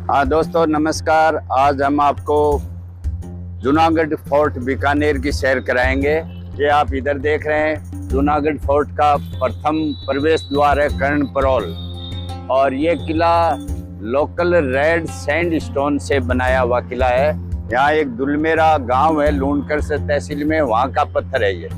हाँ दोस्तों नमस्कार। आज हम आपको जूनागढ़ फोर्ट बीकानेर की सैर कराएंगे। ये आप इधर देख रहे हैं जूनागढ़ फोर्ट का प्रथम प्रवेश द्वार है कर्णपरोल, और ये किला लोकल रेड सैंडस्टोन से बनाया हुआ किला है। यहाँ एक दुलमेरा गांव है लूणकर से तहसील में, वहाँ का पत्थर है ये।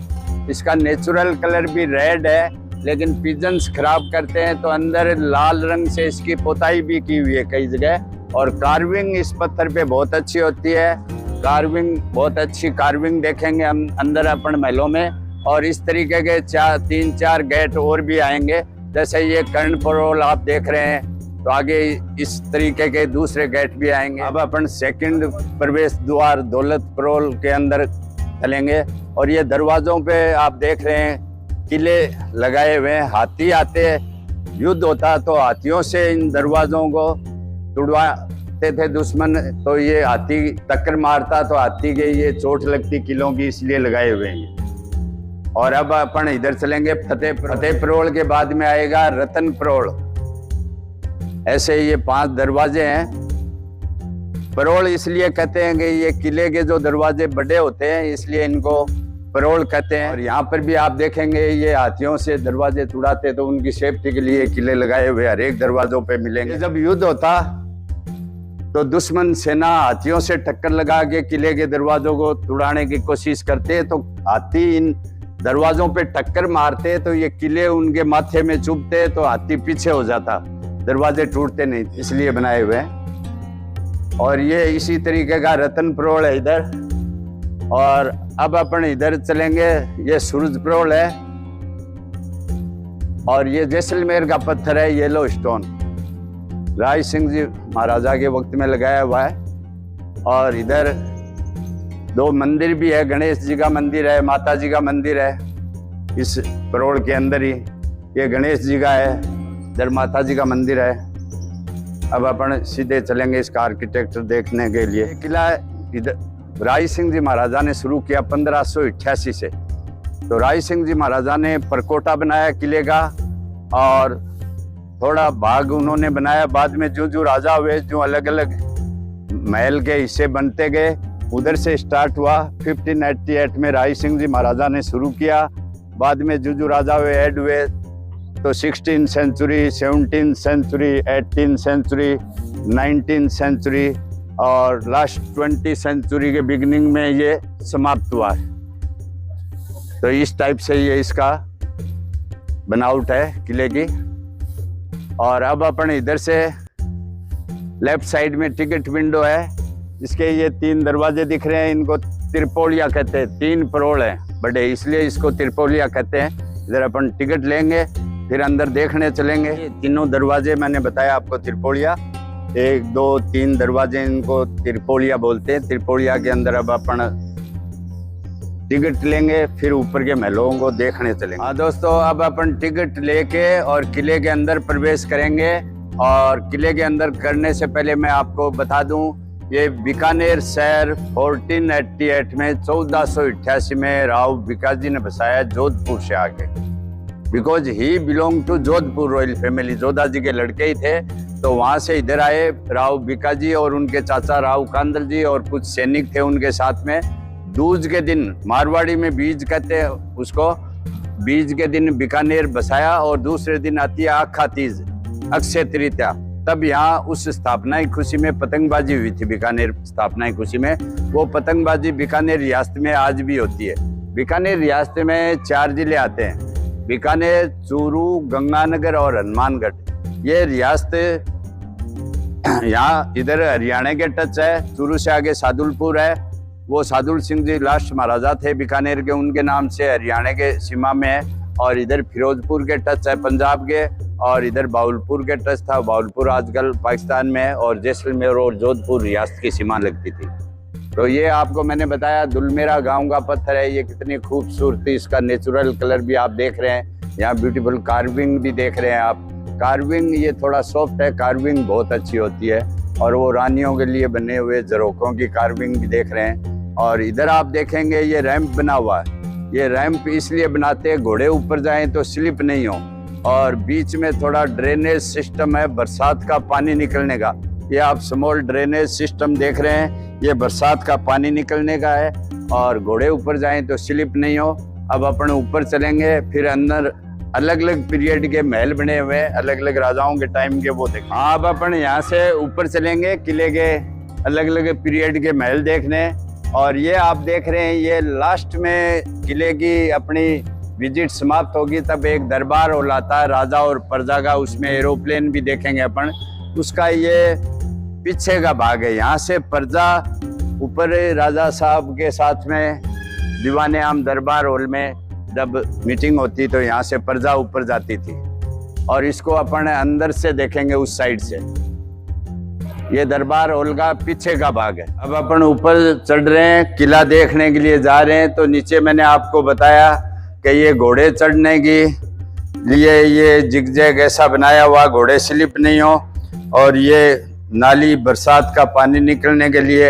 इसका नेचुरल कलर भी रेड है, लेकिन पिजन्स खराब करते हैं तो अंदर लाल रंग से इसकी पोताई भी की हुई है कई जगह। और कार्विंग इस पत्थर पे बहुत अच्छी होती है। कार्विंग बहुत अच्छी कार्विंग देखेंगे हम अंदर अपन महलों में। और इस तरीके के 3-4 गेट और भी आएंगे। जैसे ये कर्णपरोल आप देख रहे हैं, तो आगे इस तरीके के दूसरे गेट भी आएंगे। अब अपन सेकंड प्रवेश द्वार दौलतपरोल के अंदर चलेंगे। और ये दरवाजों पे आप देख रहे हैं किले लगाए हुए हैं। हाथी आते, युद्ध होता तो हाथियों से इन दरवाजों को तुड़वाते थे दुश्मन, तो ये हाथी टक्कर मारता तो हाथी के ये चोट लगती किलों की, इसलिए लगाए हुए हैं। और अब अपन इधर चलेंगे फतेहपरोल के बाद में आएगा रतनपरोल। ऐसे ये 5 दरवाजे हैं। परोल इसलिए कहते हैं कि ये किले के जो दरवाजे बड़े होते हैं, इसलिए इनको परोल कहते हैं। और यहाँ पर भी आप देखेंगे ये हाथियों से दरवाजे तुड़ाते, तो उनकी सेफ्टी के लिए किले लगाए हुए हर एक दरवाजों पे मिलेंगे। जब युद्ध होता तो दुश्मन सेना हाथियों से टक्कर लगा के किले के दरवाजों को तुड़ाने की कोशिश करते, तो हाथी इन दरवाजों पे टक्कर मारते तो ये किले उनके माथे में चुभते, तो हाथी पीछे हो जाता, दरवाजे टूटते नहीं, इसलिए बनाए हुए हैं। और ये इसी तरीके का रतनपरोल है इधर। और अब अपन इधर चलेंगे, ये सूरजपरोल है। और ये जैसलमेर का पत्थर है येलो स्टोन, राय सिंह जी महाराजा के वक्त में लगाया हुआ है। और इधर 2 मंदिर भी है, गणेश जी का मंदिर है, माता जी का मंदिर है इस परोल के अंदर ही। ये गणेश जी का है, इधर माता जी का मंदिर है। अब अपन सीधे चलेंगे इसका आर्किटेक्चर देखने के लिए। किला इधर राय सिंह जी महाराजा ने शुरू किया 1588 से। तो राय सिंह जी महाराजा ने परकोटा बनाया किले का, और थोड़ा भाग उन्होंने बनाया। बाद में जो राजा हुए, जो अलग अलग महल के हिस्से बनते गए, उधर से स्टार्ट हुआ। 1588 में राय सिंह जी महाराजा ने शुरू किया। बाद में जो राजा हुए ऐड हुए, तो 16th century, 17th century, 18th century, 19th century और लास्ट 20th सेंचुरी के बिगिनिंग में ये समाप्त हुआ है। तो इस टाइप से ये इसका बनावट है किले की। और अब अपन इधर से लेफ्ट साइड में टिकट विंडो है। इसके ये 3 दरवाजे दिख रहे हैं, इनको त्रिपोलिया कहते हैं। 3 परोल हैं बड़े, इसलिए इसको त्रिपोलिया कहते हैं। इधर अपन टिकट लेंगे, फिर अंदर देखने चलेंगे। ये तीनों दरवाजे मैंने बताया आपको त्रिपोलिया, 1, 2, 3 दरवाजे इनको त्रिपोलिया बोलते हैं। त्रिपोलिया के अंदर अब अपन टिकट लेंगे, फिर ऊपर के महलों को देखने चलेंगे। हाँ दोस्तों, अब अपन टिकट लेके और किले के अंदर प्रवेश करेंगे। और किले के अंदर करने से पहले मैं आपको बता दूं, ये बीकानेर शहर 1488 में 1488 में राव बीकाजी ने बसाया जोधपुर से आके। Because he belong to Jodhpur royal family, Jodha ji के लड़के ही थे। तो वहाँ से इधर आए राव बीकाजी और उनके चाचा राव कांदल जी, और कुछ सैनिक थे उनके साथ में। दूज के दिन, मारवाड़ी में बीज कहते हैं उसको, बीज के दिन बीकानेर बसाया। और दूसरे दिन आती है आखा तीज, अक्षय तृतीया। तब यहाँ उस स्थापना की खुशी में पतंगबाजी हुई थी। बीकानेर स्थापना की खुशी में वो पतंगबाजी बीकानेर रियासत में आज भी होती है। बीकानेर रियासत में 4 जिले आते हैं, बीकानेर, चूरू, गंगानगर और हनुमानगढ़। ये रियासत यहाँ इधर हरियाणा के टच है। चूरू से आगे सादुलपुर है, वो सादुल सिंह जी लास्ट महाराजा थे बीकानेर के, उनके नाम से हरियाणा के सीमा में है। और इधर फिरोजपुर के टच है पंजाब के, और इधर बाउलपुर के टच था। बाउलपुर आजकल पाकिस्तान में है, और जैसलमेर और जोधपुर रियासत की सीमा लगती थी। तो ये आपको मैंने बताया दुलमेरा गांव का पत्थर है। ये कितनी खूबसूरती, इसका नेचुरल कलर भी आप देख रहे हैं। यहाँ ब्यूटीफुल कार्विंग भी देख रहे हैं आप। कार्विंग ये थोड़ा सॉफ्ट है, कार्विंग बहुत अच्छी होती है। और वो रानियों के लिए बने हुए झरोखों की कार्विंग भी देख रहे हैं। और इधर आप देखेंगे ये रैंप बना हुआ है। ये रैंप इसलिए बनाते हैं घोड़े ऊपर जाएं तो स्लिप नहीं हो। और बीच में थोड़ा ड्रेनेज सिस्टम है बरसात का पानी निकलने का, ये आप स्मॉल ड्रेनेज सिस्टम देख रहे हैं, ये बरसात का पानी निकलने का है। और घोड़े ऊपर जाएं तो स्लिप नहीं हो। अब अपन ऊपर चलेंगे, फिर अंदर अलग अलग पीरियड के महल बने हुए हैं, अलग अलग राजाओं के टाइम के, वो देखें। हाँ, अब अपन यहाँ से ऊपर चलेंगे किले के अलग अलग पीरियड के महल देखने। और ये आप देख रहे हैं, ये लास्ट में किले की अपनी विजिट समाप्त होगी तब एक दरबार हॉल आता है राजा और प्रजा का, उसमें एरोप्लेन भी देखेंगे अपन। उसका ये पीछे का भाग है। यहाँ से प्रजा ऊपर राजा साहब के साथ में दीवाने आम दरबार हॉल में जब मीटिंग होती तो यहाँ से प्रजा ऊपर जाती थी। और इसको अपन अंदर से देखेंगे उस साइड से। ये दरबार हॉल का पीछे का भाग है। अब अपन ऊपर चढ़ रहे हैं, किला देखने के लिए जा रहे हैं। तो नीचे मैंने आपको बताया कि ये घोड़े चढ़ने के लिए ये जिगजैग ऐसा बनाया हुआ, घोड़े स्लिप नहीं हो। और ये नाली बरसात का पानी निकलने के लिए।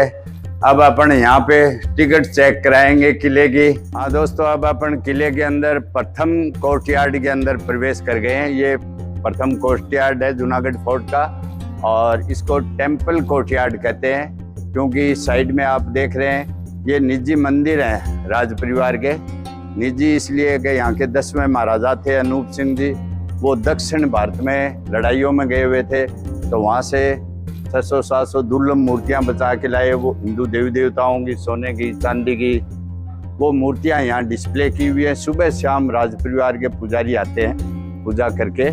अब अपन यहाँ पे टिकट चेक कराएंगे किले की। हाँ दोस्तों, अब अपन किले के अंदर प्रथम कोर्टयार्ड के अंदर प्रवेश कर गए हैं। ये प्रथम कोर्टयार्ड है जूनागढ़ फोर्ट का, और इसको टेम्पल कोर्टयार्ड कहते हैं क्योंकि साइड में आप देख रहे हैं ये निजी मंदिर हैं राज परिवार के। निजी इसलिए कि यहाँ के 10वें महाराजा थे अनूप सिंह जी, वो दक्षिण भारत में लड़ाइयों में गए हुए थे। तो वहाँ से 600-700 दुर्लभ मूर्तियाँ बचा के लाए। वो हिंदू देवी देवताओं की, सोने की, चांदी की, वो मूर्तियाँ यहाँ डिस्प्ले की हुई है। सुबह शाम राज परिवार के पुजारी आते हैं, पूजा करके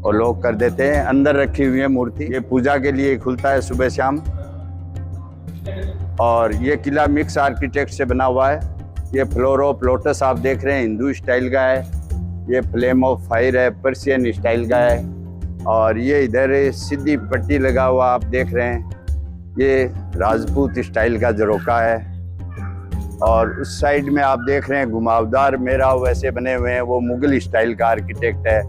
और लोग कर देते हैं। अंदर रखी हुई है मूर्ति, ये पूजा के लिए खुलता है सुबह शाम। और ये किला मिक्स आर्किटेक्ट से बना हुआ है। ये फ्लोर ऑफ लोटस आप देख रहे हैं, हिंदू स्टाइल का है। ये फ्लेम ऑफ फायर है, पर्शियन स्टाइल का है। और ये इधर सीधी पट्टी लगा हुआ आप देख रहे हैं, ये राजपूत स्टाइल का झरोका है। और उस साइड में आप देख रहे हैं घुमावदार मेहराब वैसे बने हुए हैं, वो मुगल स्टाइल का आर्किटेक्ट है।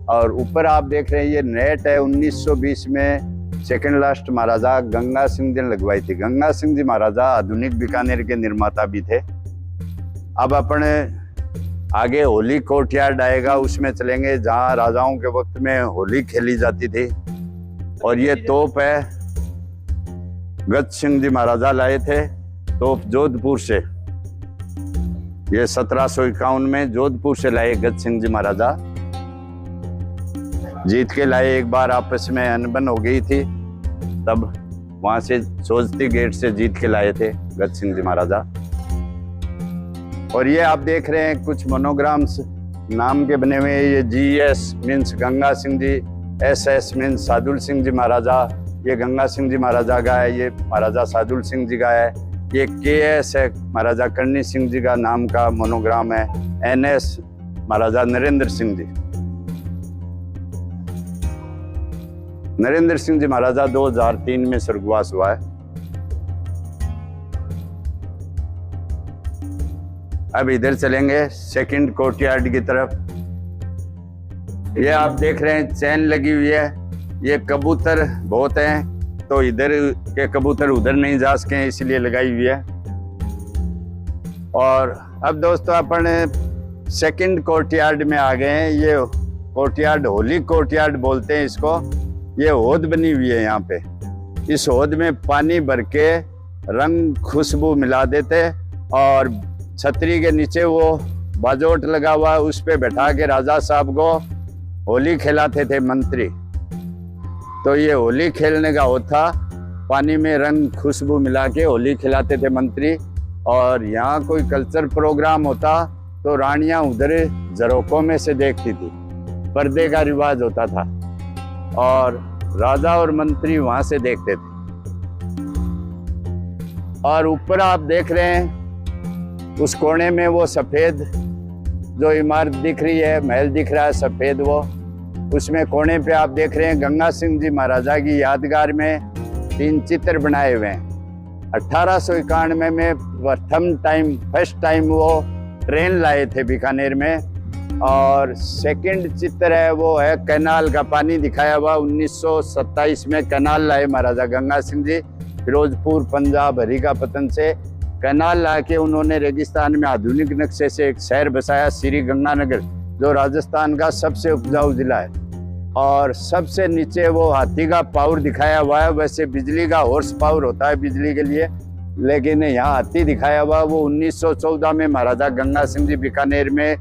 और ऊपर आप देख रहे हैं ये नेट है, 1920 में सेकंड लास्ट महाराजा गंगा सिंह जी ने लगवाई थी। गंगा सिंह जी महाराजा आधुनिक बीकानेर के निर्माता भी थे। अब अपन आगे होली कोर्टयार्ड आएगा, उसमें चलेंगे जहाँ राजाओं के वक्त में होली खेली जाती थी। और ये तोप है, गज सिंह जी महाराजा लाए थे तोप जोधपुर से। ये 1751 में जोधपुर से लाए गज सिंह जी महाराजा, जीत के लाए। एक बार आपस में अनबन हो गई थी, तब वहां से सोजती गेट से जीत के लाए थे गज सिंह जी महाराजा। और ये आप देख रहे हैं कुछ मोनोग्राम्स नाम के बने हुए हैं। ये GS means Ganga Singh ji, SS means Sadul Singh ji महाराजा। ये गंगा सिंह जी महाराजा का है, ये महाराजा सादुल सिंह जी का है। ये KS है, महाराजा करणी सिंह जी का नाम का मोनोग्राम है। NS महाराजा नरेंद्र सिंह जी। नरेंद्र सिंह जी महाराजा 2003 में स्वर्गवास हुआ है। अब इधर चलेंगे सेकंड कोर्टयार्ड की तरफ। ये आप देख रहे हैं चैन लगी हुई है। ये कबूतर बहुत हैं, तो इधर के कबूतर उधर नहीं जा सके इसलिए लगाई हुई है। और अब दोस्तों अपन सेकंड कोर्टयार्ड में आ गए हैं। ये कोर्टयार्ड होली कोर्टयार्ड बोलते हैं इसको। ये हौद बनी हुई है यहाँ पे। इस हौद में पानी भर के रंग खुशबू मिला देते और छतरी के नीचे वो बाजोट लगा हुआ, उस पे बैठा के राजा साहब को होली खिलाते थे मंत्री। तो ये होली खेलने का होता, पानी में रंग खुशबू मिला के होली खिलाते थे मंत्री। और यहाँ कोई कल्चर प्रोग्राम होता तो रानियां उधर झरोकों में से देखती थी, पर्दे का रिवाज होता था और राजा और मंत्री वहां से देखते थे। और ऊपर आप देख रहे हैं उस कोने में वो सफेद जो इमारत दिख रही है, महल दिख रहा है सफेद, वो उसमें कोने पे आप देख रहे हैं गंगा सिंह जी महाराजा की यादगार में 3 चित्र बनाए हुए हैं। 1891 में फर्स्ट टाइम वो ट्रेन लाए थे बीकानेर में। और सेकंड चित्र है वो है कैनाल का पानी दिखाया हुआ। 1927 में कैनाल लाए महाराजा गंगा सिंह जी, फिरोजपुर पंजाब हरिका पतन से कैनाल ला के उन्होंने रेगिस्तान में आधुनिक नक्शे से एक शहर बसाया, श्री गंगानगर, जो राजस्थान का सबसे उपजाऊ जिला है। और सबसे नीचे वो हाथी का पावर दिखाया हुआ है। वैसे बिजली का हॉर्स पावर होता है बिजली के लिए, लेकिन यहाँ हाथी दिखाया हुआ। वो 1914 में महाराजा गंगा सिंह जी बीकानेर में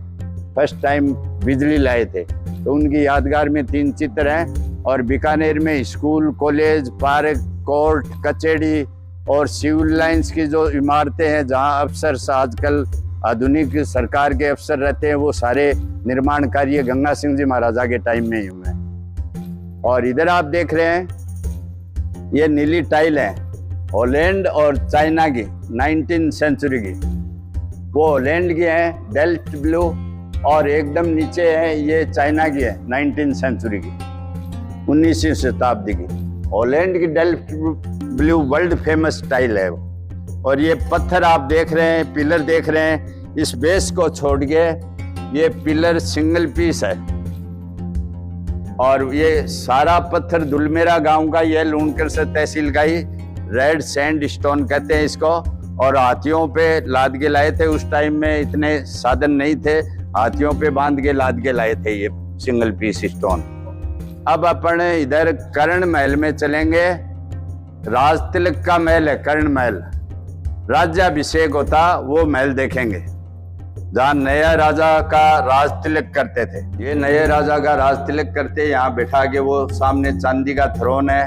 फर्स्ट टाइम बिजली लाए थे, तो उनकी यादगार में 3 चित्र हैं। और बीकानेर में स्कूल, कॉलेज, पार्क, कोर्ट, कचहरी और सिविल लाइंस की जो इमारतें हैं, जहाँ अफसर आजकल आधुनिक सरकार के अफसर रहते हैं, वो सारे निर्माण कार्य गंगा सिंह जी महाराजा के टाइम में ही हुए हैं। और इधर आप देख रहे हैं ये नीली टाइल है, हॉलैंड और चाइना की 19th सेंचुरी की। वो हॉलैंड की है डेल्फ्ट ब्लू, और एकदम नीचे है ये चाइना की है 19th सेंचुरी की, 19वीं शताब्दी की। हॉलैंड की Delft blue world famous tile है वो। और ये पत्थर आप देख रहे हैं, पिलर देख रहे हैं, इस बेस को छोड़ के ये पिलर सिंगल पीस है। और ये सारा पत्थर दुलमेरा गांव का, ये लूणकर से तहसील का ही रेड सैंड स्टोन कहते हैं इसको। और हाथियों पे लाद के लाए थे, उस टाइम में इतने साधन नहीं थे, हाथियों पे बांध के लाद के लाए थे ये सिंगल पीस स्टोन। अब अपन इधर कर्ण महल में चलेंगे। राज तिलक का महल है कर्ण महल, राज्याभिषेक होता वो महल देखेंगे, जहाँ नया राजा का राज तिलक करते थे। ये नए राजा का राज तिलक करते, यहाँ बैठा के वो सामने चांदी का थ्रोन है।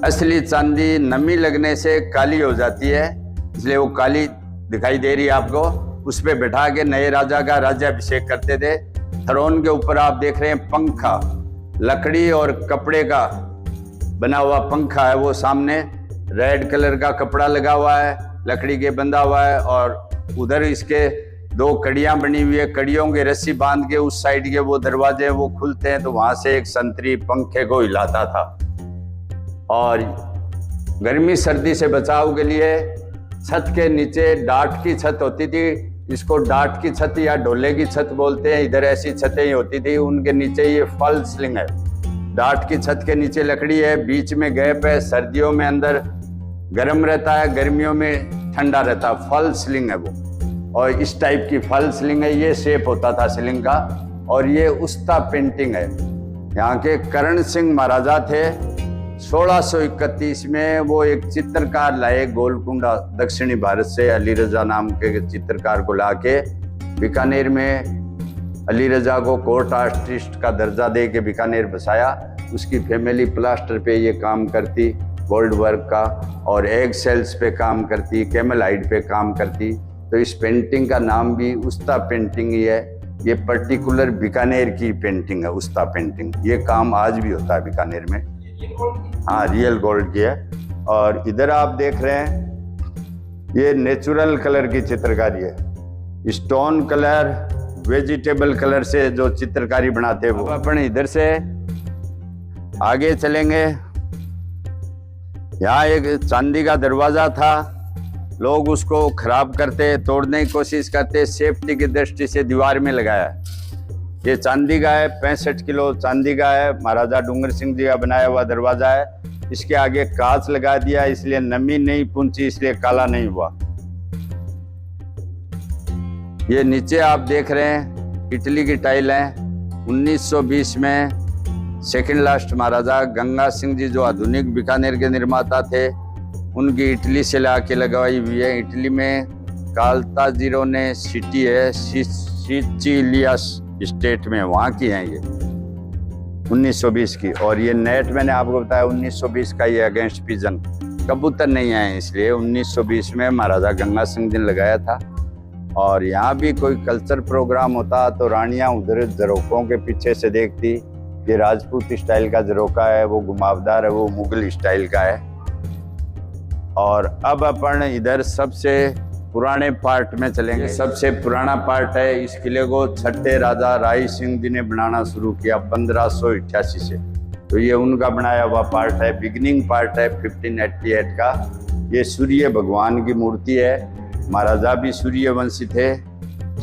असली चांदी नमी लगने से काली हो जाती है, इसलिए वो काली दिखाई दे रही है आपको। उस पे बैठा के नए राजा का राज्याभिषेक करते थे। थ्रोन के ऊपर आप देख रहे हैं पंखा, लकड़ी और कपड़े का बना हुआ पंखा है। वो सामने रेड कलर का कपड़ा लगा हुआ है, लकड़ी के बंधा हुआ है। और उधर इसके 2 कड़ियां बनी हुई है, कड़ियों की रस्सी बांध के उस साइड के वो दरवाजे वो खुलते हैं, तो वहां से एक संतरी पंखे को हिलाता था। और गर्मी सर्दी से बचाव के लिए छत के नीचे डाट की छत होती थी, इसको डाट की छत या ढोले की छत बोलते हैं। इधर ऐसी छतें ही होती थी, उनके नीचे ये फॉल सीलिंग है। डाट की छत के नीचे लकड़ी है, बीच में गैप है, सर्दियों में अंदर गर्म रहता है, गर्मियों में ठंडा रहता है। फॉल सीलिंग है वो, और इस टाइप की फॉल सीलिंग है। ये शेप होता था सीलिंग का। और ये उस्ता पेंटिंग है। यहाँ के करण सिंह महाराजा थे, 1631 में वो एक चित्रकार लाए गोलकुंडा, दक्षिणी भारत से अली रजा नाम के चित्रकार को लाके बीकानेर में अली रजा को कोर्ट आर्टिस्ट का दर्जा दे के बीकानेर बसाया। उसकी फैमिली प्लास्टर पे ये काम करती, गोल्ड वर्क का, और एग सेल्स पे काम करती, कैमल हाइड पे काम करती। तो इस पेंटिंग का नाम भी उस्ता पेंटिंग ही है। ये पर्टिकुलर बीकानेर की पेंटिंग है उस्ता पेंटिंग। ये काम आज भी होता है बीकानेर में। हाँ, रियल गोल्ड की है। और इधर आप देख रहे हैं ये नेचुरल कलर की चित्रकारी है। स्टोन कलर, वेजिटेबल कलर से जो चित्रकारी बनाते हैं वो। अपन इधर से आगे चलेंगे। यहाँ एक चांदी का दरवाजा था, लोग उसको खराब करते, तोड़ने की कोशिश करते, सेफ्टी की दृष्टि से दीवार में लगाया है। ये चांदी का है, 65 किलो चांदी का है। महाराजा डूंगर सिंह जी का बनाया हुआ दरवाजा है। इसके आगे कांच लगा दिया, इसलिए नमी नहीं पहुंची, इसलिए काला नहीं हुआ। ये नीचे आप देख रहे हैं इटली की टाइल है। 1920 में सेकंड लास्ट महाराजा गंगा सिंह जी जो आधुनिक बीकानेर के निर्माता थे, उनकी इटली से लाके लगवाई हुई है। इटली में काल्ताजीरो ने सिटी है, सिचिलिया स्टेट में, वहाँ की हैं ये 1920 की। और ये नेट मैंने आपको बताया 1920 का, ये अगेंस्ट पिजन, कबूतर नहीं आए, इसलिए 1920 में महाराजा गंगा सिंह जी ने लगाया था। और यहाँ भी कोई कल्चर प्रोग्राम होता तो रानियाँ उधर झरोकों के पीछे से देखती। ये राजपूत स्टाइल का झरोका है, वो घुमावदार है, वो मुगल स्टाइल का है। और अब अपन इधर सबसे पुराने पार्ट में चलेंगे। सबसे पुराना पार्ट है, इस किले को छठे राजा राय सिंह जी ने बनाना शुरू किया 1588 से। तो ये उनका बनाया हुआ पार्ट है, बिगिनिंग पार्ट है 1588 का। ये सूर्य भगवान की मूर्ति है। महाराजा भी सूर्यवंशी थे।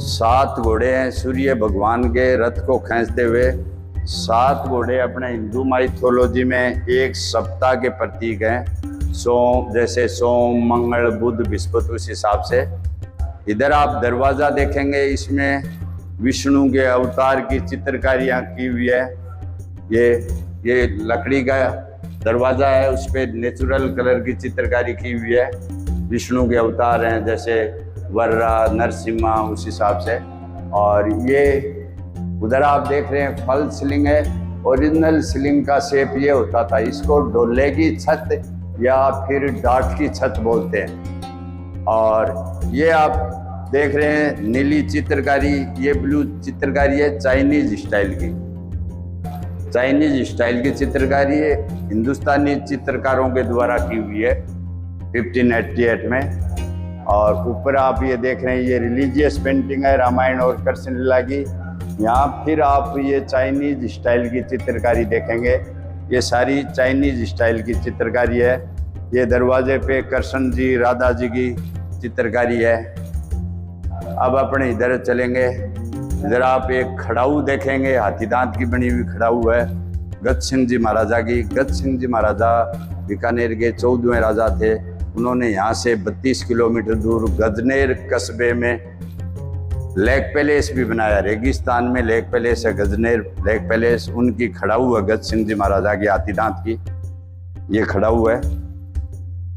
7 घोड़े हैं सूर्य भगवान के रथ को खींचते हुए। 7 घोड़े अपने हिंदू माइथोलॉजी में एक सप्ताह के प्रतीक हैं। सोम, जैसे सोम, मंगल, बुध, बृहस्पति, उस हिसाब से। इधर आप दरवाज़ा देखेंगे, इसमें विष्णु के अवतार की चित्रकारियाँ की हुई है। ये लकड़ी का दरवाज़ा है, उस पर नेचुरल कलर की चित्रकारी की हुई है। विष्णु के अवतार हैं जैसे वर्रा नरसिम्हा, उस हिसाब से। और ये उधर आप देख रहे हैं फल सीलिंग है। ओरिजिनल सीलिंग का शेप ये होता था, इसको ढोले की छत या फिर डाट की छत बोलते हैं। और ये आप देख रहे हैं नीली चित्रकारी, ये ब्लू चित्रकारी है चाइनीज स्टाइल की। चाइनीज स्टाइल की चित्रकारी है, हिंदुस्तानी चित्रकारों के द्वारा की हुई है 1588 में। और ऊपर आप ये देख रहे हैं ये रिलीजियस पेंटिंग है रामायण और कृष्ण लीला की। यहाँ फिर आप ये चाइनीज स्टाइल की चित्रकारी देखेंगे, ये सारी चाइनीज स्टाइल की चित्रकारी है। ये दरवाजे पे कृष्ण जी राधा जी की चित्रकारी है। अब अपने इधर चलेंगे, इधर आप एक खड़ाऊ देखेंगे, हाथी दांत की बनी हुई खड़ाऊ है गज सिंह जी महाराजा की। गज सिंह जी महाराजा बीकानेर के 14वें राजा थे। उन्होंने यहाँ से 32 किलोमीटर दूर गजनेर कस्बे में लेक पैलेस भी बनाया। रेगिस्तान में लेक पैलेस है, गजनेर लेक पैलेस, उनकी खड़ाऊ है गज सिंह जी महाराजा की हाथी दांत की। ये खड़ाऊ है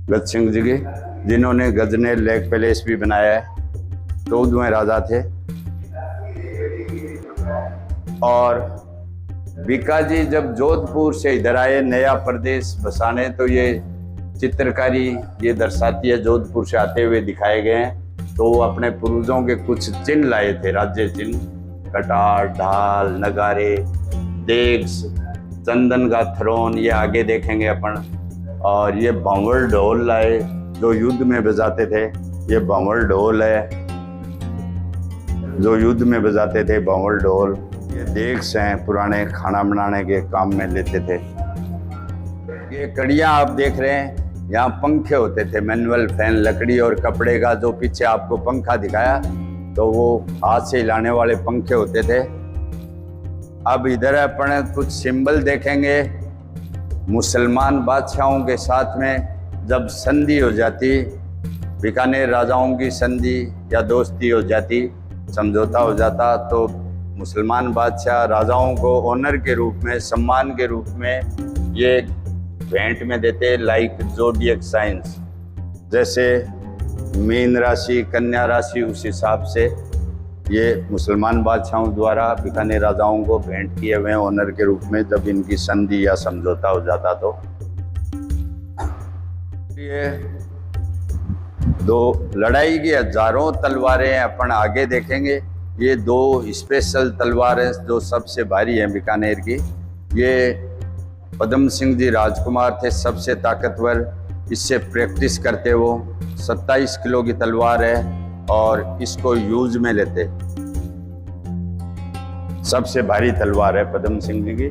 गज सिंह जी की, जिन्होंने गजनेर लेक पैलेस भी बनाया है। 14वें राजा थे। और बीकाजी जब जोधपुर से इधर आए नया प्रदेश बसाने, तो ये चित्रकारी ये दर्शाती है जोधपुर से आते हुए दिखाए गए हैं। तो वो अपने पूर्वजों के कुछ चिन्ह लाए थे, राज्य चिन्ह, कटार, ढाल, नगारे, देग्स, चंदन का थरोन, ये आगे देखेंगे अपन। और ये भंवर ढोल लाए जो युद्ध में बजाते थे। ये भंवर ढोल है जो युद्ध में बजाते थे, भंवर ढोल। ये देग्स हैं, पुराने खाना बनाने के काम में लेते थे। ये कड़ियाँ आप देख रहे हैं, यहाँ पंखे होते थे, मैनुअल फैन, लकड़ी और कपड़े का। जो पीछे आपको पंखा दिखाया तो वो हाथ से हिलाने वाले पंखे होते थे। अब इधर अपन कुछ सिंबल देखेंगे। मुसलमान बादशाहों के साथ में जब संधि हो जाती, बीकानेर राजाओं की संधि या दोस्ती हो जाती, समझौता हो जाता, तो मुसलमान बादशाह राजाओं को ऑनर के रूप में, सम्मान के रूप में ये भेंट में देते, लाइक जोडियक साइंस, जैसे मीन राशि, कन्या राशि, उस हिसाब से ये मुसलमान बादशाहों द्वारा बीकानेर राजाओं को भेंट किए हुए ऑनर के रूप में, जब इनकी संधि या समझौता हो जाता। तो ये दो लड़ाई की हजारों तलवारें अपन आगे देखेंगे। ये दो स्पेशल तलवारें जो सबसे भारी हैं बीकानेर की। ये पद्म सिंह जी राजकुमार थे, सबसे ताकतवर, इससे प्रैक्टिस करते वो। 27 किलो की तलवार है और इसको यूज में लेते। सबसे भारी तलवार है पद्म सिंह जी की।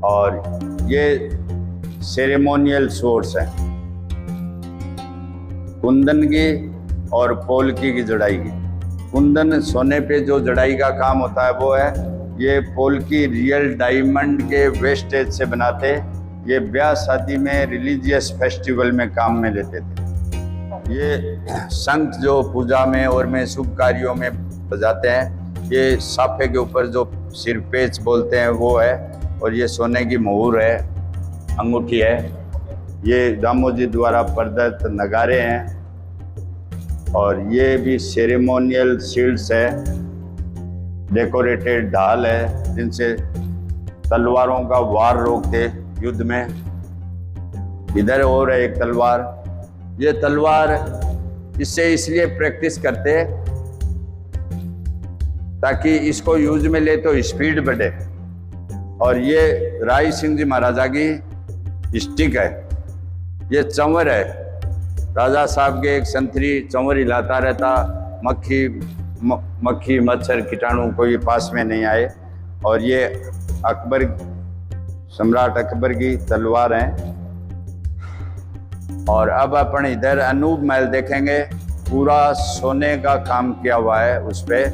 और ये सेरेमोनियल सोर्स है, कुंदन की और पोलकी की जड़ाई की। कुंदन सोने पे जो जड़ाई का काम होता है वो है। ये पोलकी रियल डायमंड के वेस्टेज से बनाते। ये ब्याह शादी में, रिलीजियस फेस्टिवल में काम में लेते थे। ये शंख जो पूजा में और में शुभ कार्यों में बजाते हैं। ये साफे के ऊपर जो सिरपेच बोलते हैं वो है। और ये सोने की मोहर है, अंगूठी है। ये दामोजी द्वारा प्रदत्त नगारे हैं। और ये भी सेरेमोनियल शील्ड्स है, डेकोरेटेड ढाल है, जिनसे तलवारों का वार रोकते युद्ध में। इधर और है एक तलवार। ये तलवार इससे इसलिए प्रैक्टिस करते ताकि इसको यूज में ले तो स्पीड बढ़े। और ये राय सिंह जी महाराजा की स्टिक है। ये चंवर है, राजा साहब के एक संतरी चंवर हिलाता रहता, मक्खी मच्छर कीटाणु कोई पास में नहीं आए। और ये अकबर, सम्राट अकबर की तलवार है। और अब अपन इधर अनूप महल देखेंगे, पूरा सोने का काम किया हुआ है। उस पर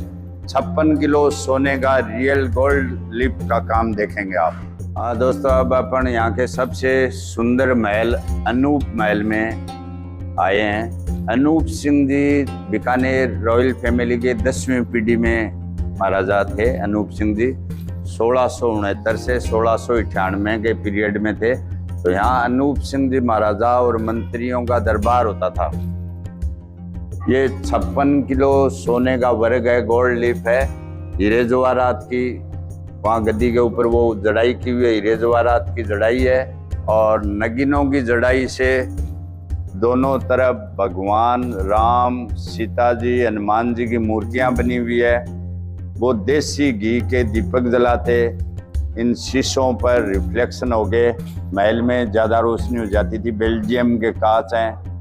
56 किलो सोने का रियल गोल्ड लिप का काम देखेंगे आप। हाँ दोस्तों, अब अपन यहाँ के सबसे सुंदर महल अनूप महल में आए हैं। अनूप सिंह जी बीकानेर रॉयल फैमिली के 10वीं पीढ़ी में महाराजा थे। अनूप सिंह जी 1669 से 1698 के पीरियड में थे। तो यहाँ अनूप सिंह जी महाराजा और मंत्रियों का दरबार होता था। ये 56 किलो सोने का वर्ग है, गोल्ड लीफ है, हीरे जवाहरात की, वहाँ गद्दी के ऊपर वो जड़ाई की हुई है, हीरे जवाहरात की जड़ाई है। और नगीनों की जड़ाई से दोनों तरफ भगवान राम, सीता जी, हनुमान जी की मूर्तियां बनी हुई है। वो देसी घी के दीपक जलाते, इन शीशों पर रिफ्लेक्शन हो गए, महल में ज़्यादा रोशनी हो जाती थी। बेल्जियम के कांच हैं।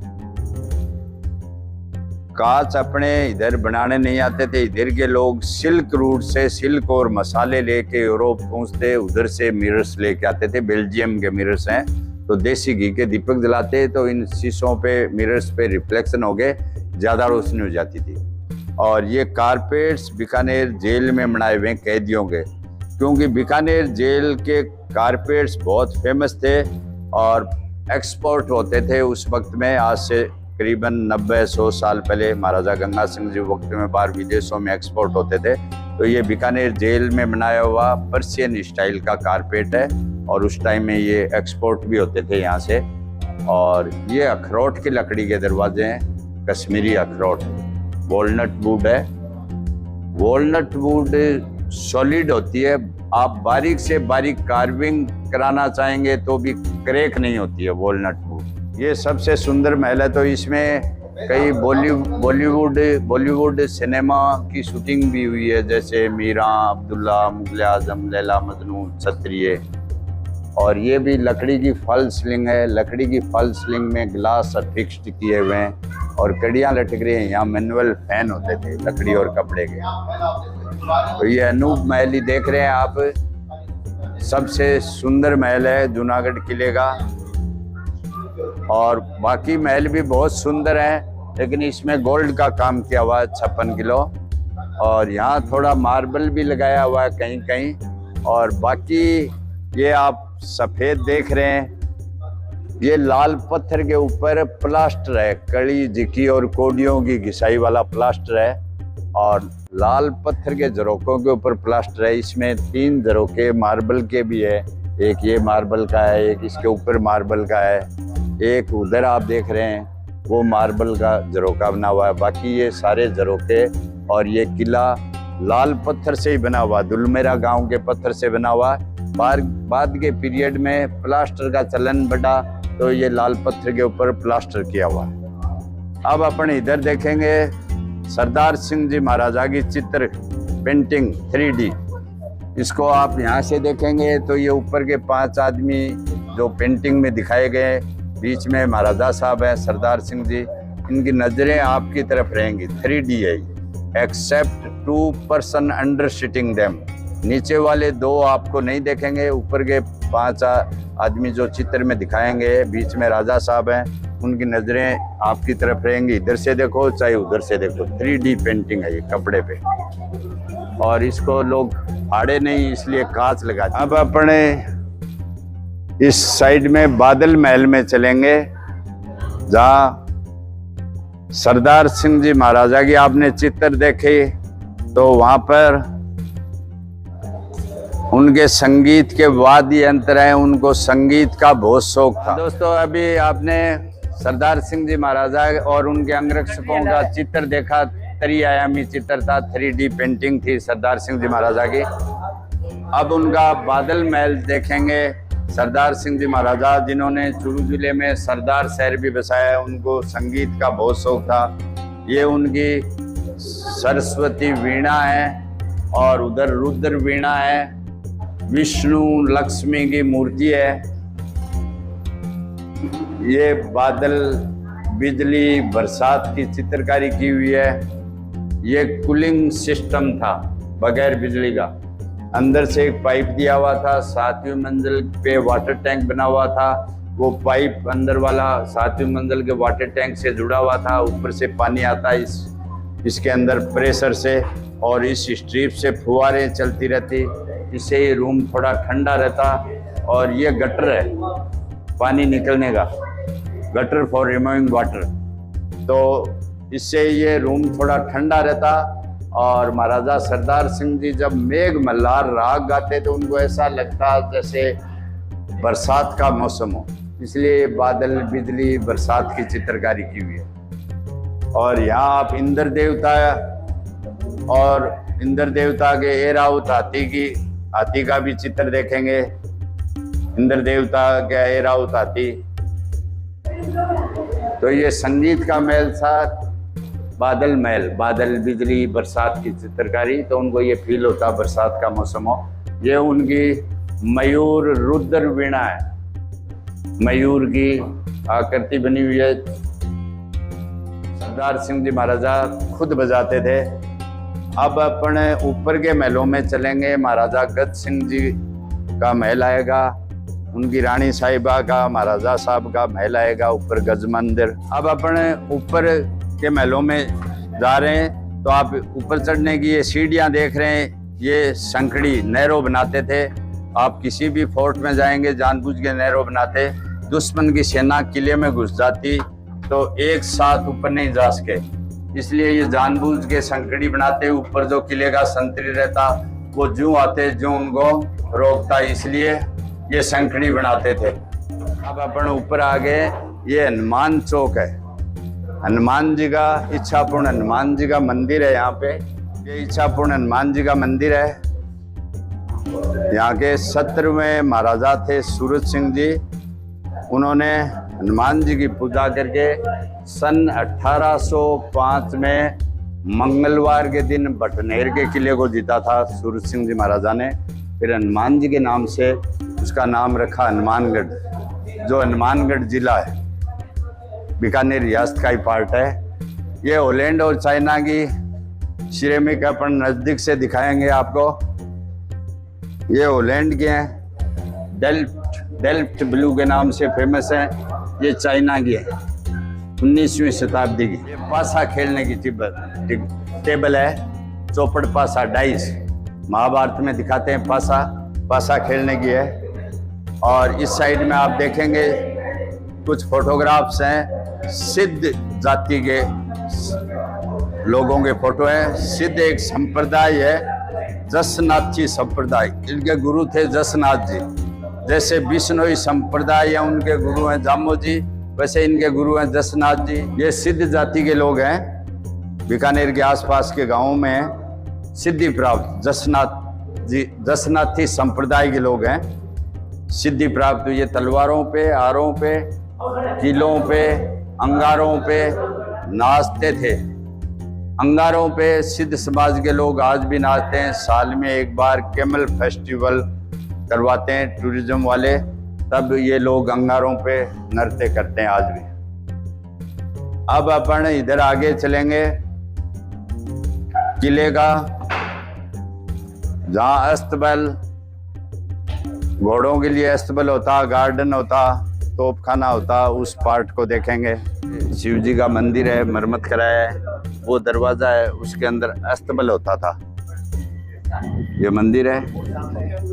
कांच अपने इधर बनाने नहीं आते थे, इधर के लोग सिल्क रूट से सिल्क और मसाले लेके यूरोप पहुँचते, उधर से मिरर्स लेके आते थे। बेल्जियम के मिरर्स हैं। तो देसी घी के दीपक जलाते तो इन शीशों पे, मिरर्स पे रिफ्लेक्शन हो गए, ज़्यादा रोशनी हो जाती थी। और ये कारपेट्स बीकानेर जेल में बनाए हुए कैदियों के, क्योंकि बीकानेर जेल के कारपेट्स बहुत फेमस थे और एक्सपोर्ट होते थे उस वक्त में। आज से करीबन 90-100 साल पहले महाराजा गंगा सिंह जी वक्त में बाहर विदेशों में एक्सपोर्ट होते थे। तो ये बीकानेर जेल में बनाया हुआ पर्शियन स्टाइल का कारपेट है और उस टाइम में ये एक्सपोर्ट भी होते थे यहाँ से। और ये अखरोट की लकड़ी के दरवाजे हैं, कश्मीरी अखरोट, वॉलनट वुड है। वॉलनट वुड सॉलिड होती है, आप बारीक से बारीक कार्विंग कराना चाहेंगे तो भी क्रैक नहीं होती है वॉलनट वुड। ये सबसे सुंदर महल है। तो इसमें कई बॉलीवुड सिनेमा की शूटिंग भी हुई है, जैसे मीरा, अब्दुल्ला, मुगल आजम, लैला मजनू, क्षत्रिय। और ये भी लकड़ी की फॉल सीलिंग है। लकड़ी की फॉल सीलिंग में ग्लास फिक्स्ड किए हुए हैं और कड़ियाँ लटक रही हैं। यहाँ मैनुअल फैन होते थे लकड़ी और कपड़े के। तो ये अनूप महल ही देख रहे हैं आप, सबसे सुंदर महल है जूनागढ़ किले का। और बाकी महल भी बहुत सुंदर हैं, लेकिन इसमें गोल्ड का काम किया हुआ है 56 किलो। और यहाँ थोड़ा मार्बल भी लगाया हुआ है कहीं कहीं। और बाकी ये आप सफ़ेद देख रहे हैं, ये लाल पत्थर के ऊपर प्लास्टर है, कड़ी जिकी और कोडियों की घिसाई वाला प्लास्टर है। और लाल पत्थर के झरोकों के ऊपर प्लास्टर है। इसमें 3 झरोके मार्बल के भी है, एक ये मार्बल का है, एक इसके ऊपर मार्बल का है, एक उधर आप देख रहे हैं वो मार्बल का झरोका बना हुआ है। बाकी ये सारे झरोके और ये किला लाल पत्थर से ही बना हुआ, दुलमेरा गांव के पत्थर से बना हुआ। बाद के पीरियड में प्लास्टर का चलन बढ़ा तो ये लाल पत्थर के ऊपर प्लास्टर किया हुआ है। अब अपन इधर देखेंगे सरदार सिंह जी महाराजा की चित्र पेंटिंग 3D। इसको आप यहाँ से देखेंगे तो ये ऊपर के 5 आदमी जो पेंटिंग में दिखाए गए, बीच में महाराजा साहब हैं सरदार सिंह जी, इनकी नजरें आपकी तरफ रहेंगी। 3D है, except 2 person under sitting them. नीचे वाले 2 आपको नहीं देखेंगे, ऊपर के 5 आदमी जो चित्र में दिखाएंगे, बीच में राजा साहब हैं, उनकी नजरें आपकी तरफ रहेंगी। इधर से देखो चाहे उधर से देखो, 3D पेंटिंग है ये कपड़े पे। और इसको लोग फाड़े नहीं इसलिए कांच लगा। अब अपने इस साइड में बादल महल में चलेंगे, जहाँ सरदार सिंह जी महाराजा की आपने चित्र देखे तो वहां पर उनके संगीत के वाद्य यंत्र हैं, उनको संगीत का बहुत शौक था। दोस्तों अभी आपने सरदार सिंह जी महाराजा और उनके अंगरक्षकों का चित्र देखा, त्रिआयामी चित्र था, 3D पेंटिंग थी सरदार सिंह जी महाराजा की। अब उनका बादल महल देखेंगे। सरदार सिंह जी महाराजा जिन्होंने चूरू जिले में सरदार शहर भी बसाया, उनको संगीत का बहुत शौक था। ये उनकी सरस्वती वीणा है और उधर रुद्र वीणा है, विष्णु लक्ष्मी की मूर्ति है। ये बादल, बिजली, बरसात की चित्रकारी की हुई है। ये कूलिंग सिस्टम था बगैर बिजली का, अंदर से एक पाइप दिया हुआ था, 7वीं मंजिल पे वाटर टैंक बना हुआ था। वो पाइप अंदर वाला 7वीं मंजिल के वाटर टैंक से जुड़ा हुआ था, ऊपर से पानी आता इसके अंदर प्रेशर से, और इस स्ट्रिप से फुहारें चलती रहती, इससे ये रूम थोड़ा ठंडा रहता। और ये गटर है पानी निकलने का, गटर फॉर रिमूविंग वाटर, तो इससे ये रूम थोड़ा ठंडा रहता। और महाराजा सरदार सिंह जी जब मेघ मल्हार राग गाते तो उनको ऐसा लगता जैसे बरसात का मौसम हो, इसलिए बादल बिजली बरसात की चित्रकारी की हुई है। और यहाँ आप इंद्र देवता के एराउत हाथी का भी चित्र देखेंगे। इंद्र देवता के एराउत हाथी। तो ये संगीत का महल था, बादल महल, बादल बिजली बरसात की चित्रकारी, तो उनको ये फील होता बरसात का मौसम हो। ये उनकी मयूर रुद्र वीणा है, मयूर की आकृति बनी हुई है। सरदार सिंह जी महाराजा खुद बजाते थे। अब अपने ऊपर के महलों में चलेंगे। महाराजा गज सिंह जी का महल आएगा, उनकी रानी साहिबा का, महाराजा साहब का महल आएगा ऊपर गज मंदिर। अब अपने ऊपर के महलों में जा रहे हैं तो आप ऊपर चढ़ने की ये सीढ़ियां देख रहे हैं, ये संकड़ी नहरों बनाते थे। आप किसी भी फोर्ट में जाएंगे जानबूझ के नहरों बनाते, दुश्मन की सेना किले में घुस जाती तो एक साथ ऊपर नहीं जा सके, इसलिए ये जानबूझ के संकड़ी बनाते। ऊपर जो किले का संतरी रहता वो जूं आते जो उनको रोकता, इसलिए ये संकड़ी बनाते थे। अब अपन ऊपर आ गए, ये हनुमान चौक है, हनुमान जी का, इच्छापूर्ण हनुमान जी का मंदिर है यहाँ पे। ये इच्छापूर्ण हनुमान जी का मंदिर है। यहाँ के 17वें महाराजा थे सूरज सिंह जी, उन्होंने हनुमान जी की पूजा करके सन 1805 में मंगलवार के दिन बटनेर के किले को जीता था सूरज सिंह जी महाराजा ने। फिर हनुमान जी के नाम से उसका नाम रखा हनुमानगढ़, जो हनुमानगढ़ जिला है, बीकानेर रियासत का ही पार्ट है। ये हॉलैंड और चाइना की सिरेमिक अपन नज़दीक से दिखाएंगे आपको। ये हॉलैंड के हैं, डेल्फ्ट ब्लू के नाम से फेमस है। ये चाइना की है, 19वीं शताब्दी की। ये पासा खेलने की टेबल है, चौपड़ पासा डाइस, महाभारत में दिखाते हैं पासा खेलने की है। और इस साइड में आप देखेंगे कुछ फोटोग्राफ्स हैं, सिद्ध जाति के लोगों के फोटो हैं। सिद्ध एक संप्रदाय है, जसनाथी संप्रदाय, इनके गुरु थे जसनाथ जी। जैसे बिश्नोई संप्रदाय या उनके गुरु हैं जामो जी, वैसे इनके गुरु हैं जसनाथ जी। ये सिद्ध जाति के लोग हैं, बीकानेर के आसपास के गांवों में सिद्धि प्राप्त जसनाथी संप्रदाय के लोग हैं, सिद्धि प्राप्त। ये तलवारों पे, आरों पे, किलों पे, अंगारों पे नाचते थे। अंगारों पे सिद्ध समाज के लोग आज भी नाचते हैं। साल में एक बार कैमल फेस्टिवल करवाते हैं टूरिज्म वाले, तब ये लोग अंगारों पे नृत्य करते हैं आज भी। अब अपन इधर आगे चलेंगे किले का, जहाँ अस्तबल, घोड़ों के लिए अस्तबल होता, गार्डन होता, तोपखाना होता, उस पार्ट को देखेंगे। शिव जी का मंदिर है, मरम्मत कराया है, वो दरवाजा है, उसके अंदर अस्तबल होता था। ये मंदिर है,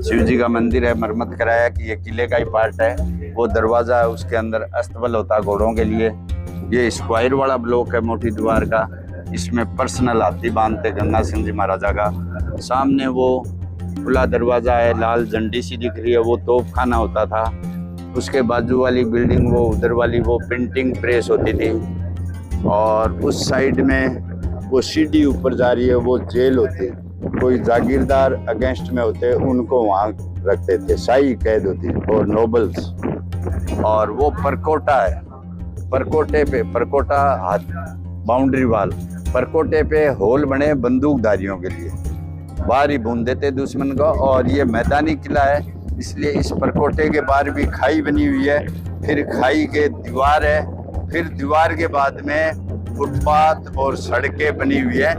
शिव जी का मंदिर है, मरम्मत कराया कि ये किले का ही पार्ट है। वो दरवाजा है, उसके अंदर अस्तबल होता घोड़ों के लिए। ये स्क्वायर वाला ब्लॉक है मोटी दीवार का, इसमें पर्सनल हाथी बांधते गंगा सिंह जी महाराजा का। सामने वो खुला दरवाजा है, लाल झंडी सी दिख रही है, वो तोपखाना होता था। उसके बाजू वाली बिल्डिंग, वो उधर वाली, वो प्रिंटिंग प्रेस होती थी। और उस साइड में वो सीढ़ी ऊपर जा रही है, वो जेल होती है। कोई जागीरदार अगेंस्ट में होते उनको वहाँ रखते थे, शाही कैद होती, और नोबल्स। और वो परकोटा है, परकोटे पे, परकोटा हाथ बाउंड्री वाल, परकोटे पे होल बने बंदूकधारियों के लिए, बाहर ही भून देते दुश्मन को। और ये मैदानी किला है, इसलिए इस परकोटे के बाहर भी खाई बनी हुई है, फिर खाई के दीवार है, फिर दीवार के बाद में फुटपाथ और सड़कें बनी हुई है।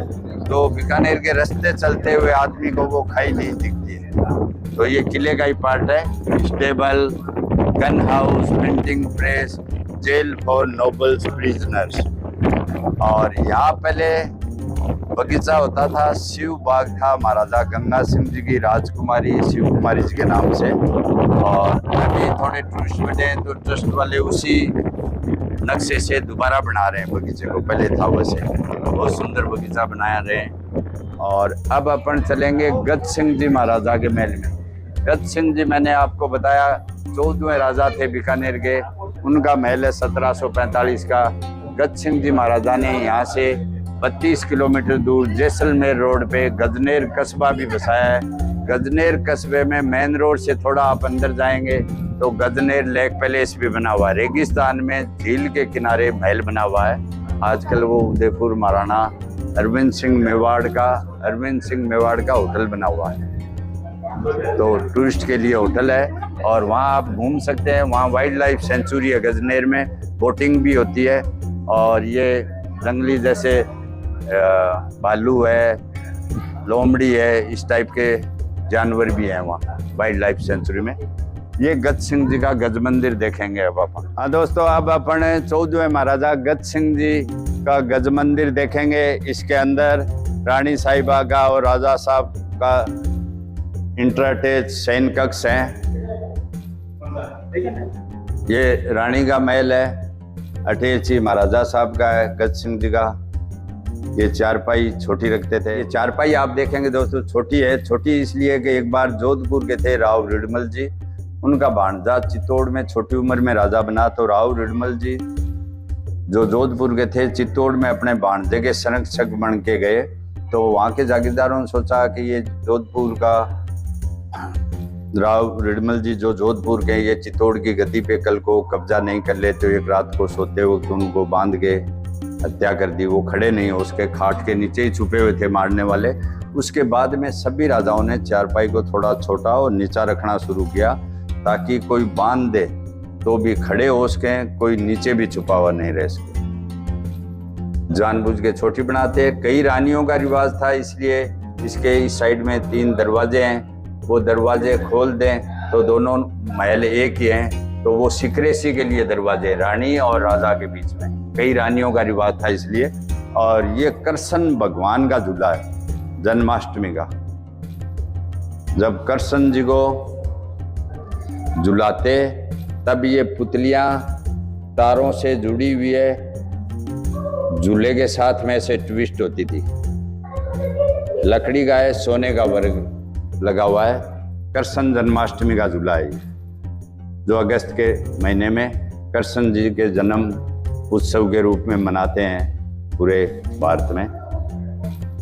तो बीकानेर के रास्ते चलते हुए आदमी को वो खाई नहीं दिखती है। तो ये किले का ही पार्ट है। Stable, gun house, printing press, jail for nobles prisoners. और यहाँ पहले बगीचा होता था, शिव बाग था, महाराजा गंगा सिंह जी की राजकुमारी शिव कुमारी जी के नाम से। और अभी थोड़े टूरिस्ट बने हैं तो ट्रस्ट वाले उसी नक्शे से दोबारा बना रहे हैं बगीचे को, पहले था वैसे। बहुत सुंदर बगीचा बनाया रहे हैं। और अब अपन चलेंगे गज सिंह जी महाराजा के महल में। गज सिंह जी मैंने आपको बताया 14वें राजा थे बीकानेर के, उनका महल है 1745 का। गज सिंह जी महाराजा ने यहाँ से 32 किलोमीटर दूर जैसलमेर रोड पे गजनेर कस्बा भी बसाया है। गजनेर कस्बे में मेन रोड से थोड़ा आप अंदर जाएंगे तो गजनेर लेक पैलेस भी बना हुआ है। रेगिस्तान में झील के किनारे महल बना हुआ है। आजकल वो उदयपुर महाराणा अरविंद सिंह मेवाड़ का होटल बना हुआ है, तो टूरिस्ट के लिए होटल है और वहाँ आप घूम सकते हैं। वहाँ वाइल्ड लाइफ सेंचुरी है गजनेर में, बोटिंग भी होती है और ये जंगली जैसे भालू है, लोमड़ी है, इस टाइप के जानवर भी हैं वहाँ वाइल्ड लाइफ सेंचुरी में। ये गज सिंह जी का गज मंदिर देखेंगे अब अपन। हाँ दोस्तों, अब अपन 14वें महाराजा गज सिंह जी का गज मंदिर देखेंगे। इसके अंदर रानी साहिबा का और राजा साहब का इंटरअटैच शयन कक्ष है। ये रानी का महल है, अटैच ही महाराजा साहब का है गज सिंह जी का। ये चारपाई छोटी रखते थे। ये चारपाई आप देखेंगे दोस्तों छोटी है। छोटी इसलिए कि एक बार जोधपुर के थे राव रिडमल जी, उनका भांजा चित्तौड़ में छोटी उम्र में राजा बना, तो राव रिडमल जी जो जोधपुर के थे चित्तौड़ में अपने भांजे के संरक्षक बन के गए। तो वहाँ के जागीरदारों ने सोचा कि ये जोधपुर का राव रिडमल जी जो जोधपुर के, ये चित्तौड़ की गद्दी पे कल को कब्जा नहीं कर ले, तो एक रात को सोते वक्त उनको बांध के हत्या कर दी। वो खड़े नहीं हो, उसके खाट के नीचे ही छुपे हुए थे मारने वाले। उसके बाद में सभी राजाओं ने चारपाई को थोड़ा छोटा और नीचा रखना शुरू किया ताकि कोई बांध दे तो भी खड़े हो सकें, कोई नीचे भी छुपा हुआ नहीं रह सके। जानबूझ के छोटी बनाते। कई रानियों का रिवाज था, इसलिए इसके इस साइड में 3 दरवाजे हैं, वो दरवाजे खोल दें तो दोनों महल एक ही हैं, तो वो सिक्रेसी के लिए दरवाजे रानी और राजा के बीच में। कई रानियों का रिवाज था इसलिए। और ये कृष्ण भगवान का झूला है जन्माष्टमी का। जब कृष्ण जी को झुलाते तब ये पुतलियां तारों से जुड़ी हुई है, झूले के साथ में से ट्विस्ट होती थी। लकड़ी का है, सोने का वर्ग लगा हुआ है। कृष्ण जन्माष्टमी का झूला है जो अगस्त के महीने में कृष्ण जी के जन्म उत्सव के रूप में मनाते हैं पूरे भारत में।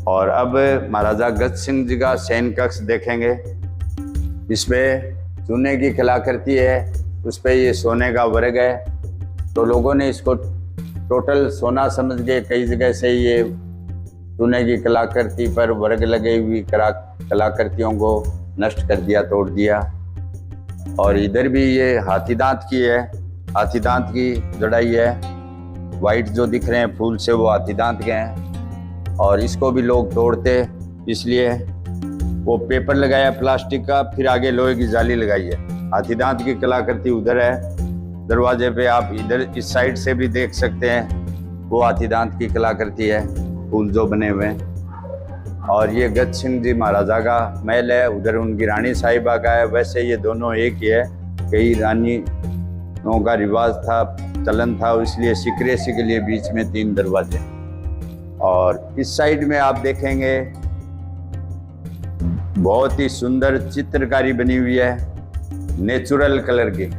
और अब महाराजा गज सिंह जी का शयन कक्ष देखेंगे। इसमें चूने की कलाकृति है, उस पर ये सोने का वर्ग है। तो लोगों ने इसको टोटल सोना समझ के कई जगह से ये चूने की कलाकृति पर वर्ग लगे हुई कलाकृतियों को नष्ट कर दिया, तोड़ दिया। और इधर भी ये हाथी दांत की है, हाथी दांत की जड़ाई है। वाइट जो दिख रहे हैं फूल से वो हाथी दांत के हैं। और इसको भी लोग तोड़ते, इसलिए वो पेपर लगाया प्लास्टिक का, फिर आगे लोहे की जाली लगाई है। हाथी दांत की कलाकृति उधर है दरवाजे पे, आप इधर इस साइड से भी देख सकते हैं, वो हाथी दांत की कलाकृति है, फूल जो बने हुए हैं। और ये गज सिंह जी महाराजा का महल है, उधर उनकी रानी साहिबा का है। वैसे ये दोनों एक ही है, कई रानियों का रिवाज था, चलन था, इसलिए सिक्रेसी के लिए बीच में 3 दरवाजे। और इस साइड में आप देखेंगे बहुत ही सुंदर चित्रकारी बनी हुई है, नेचुरल कलर की,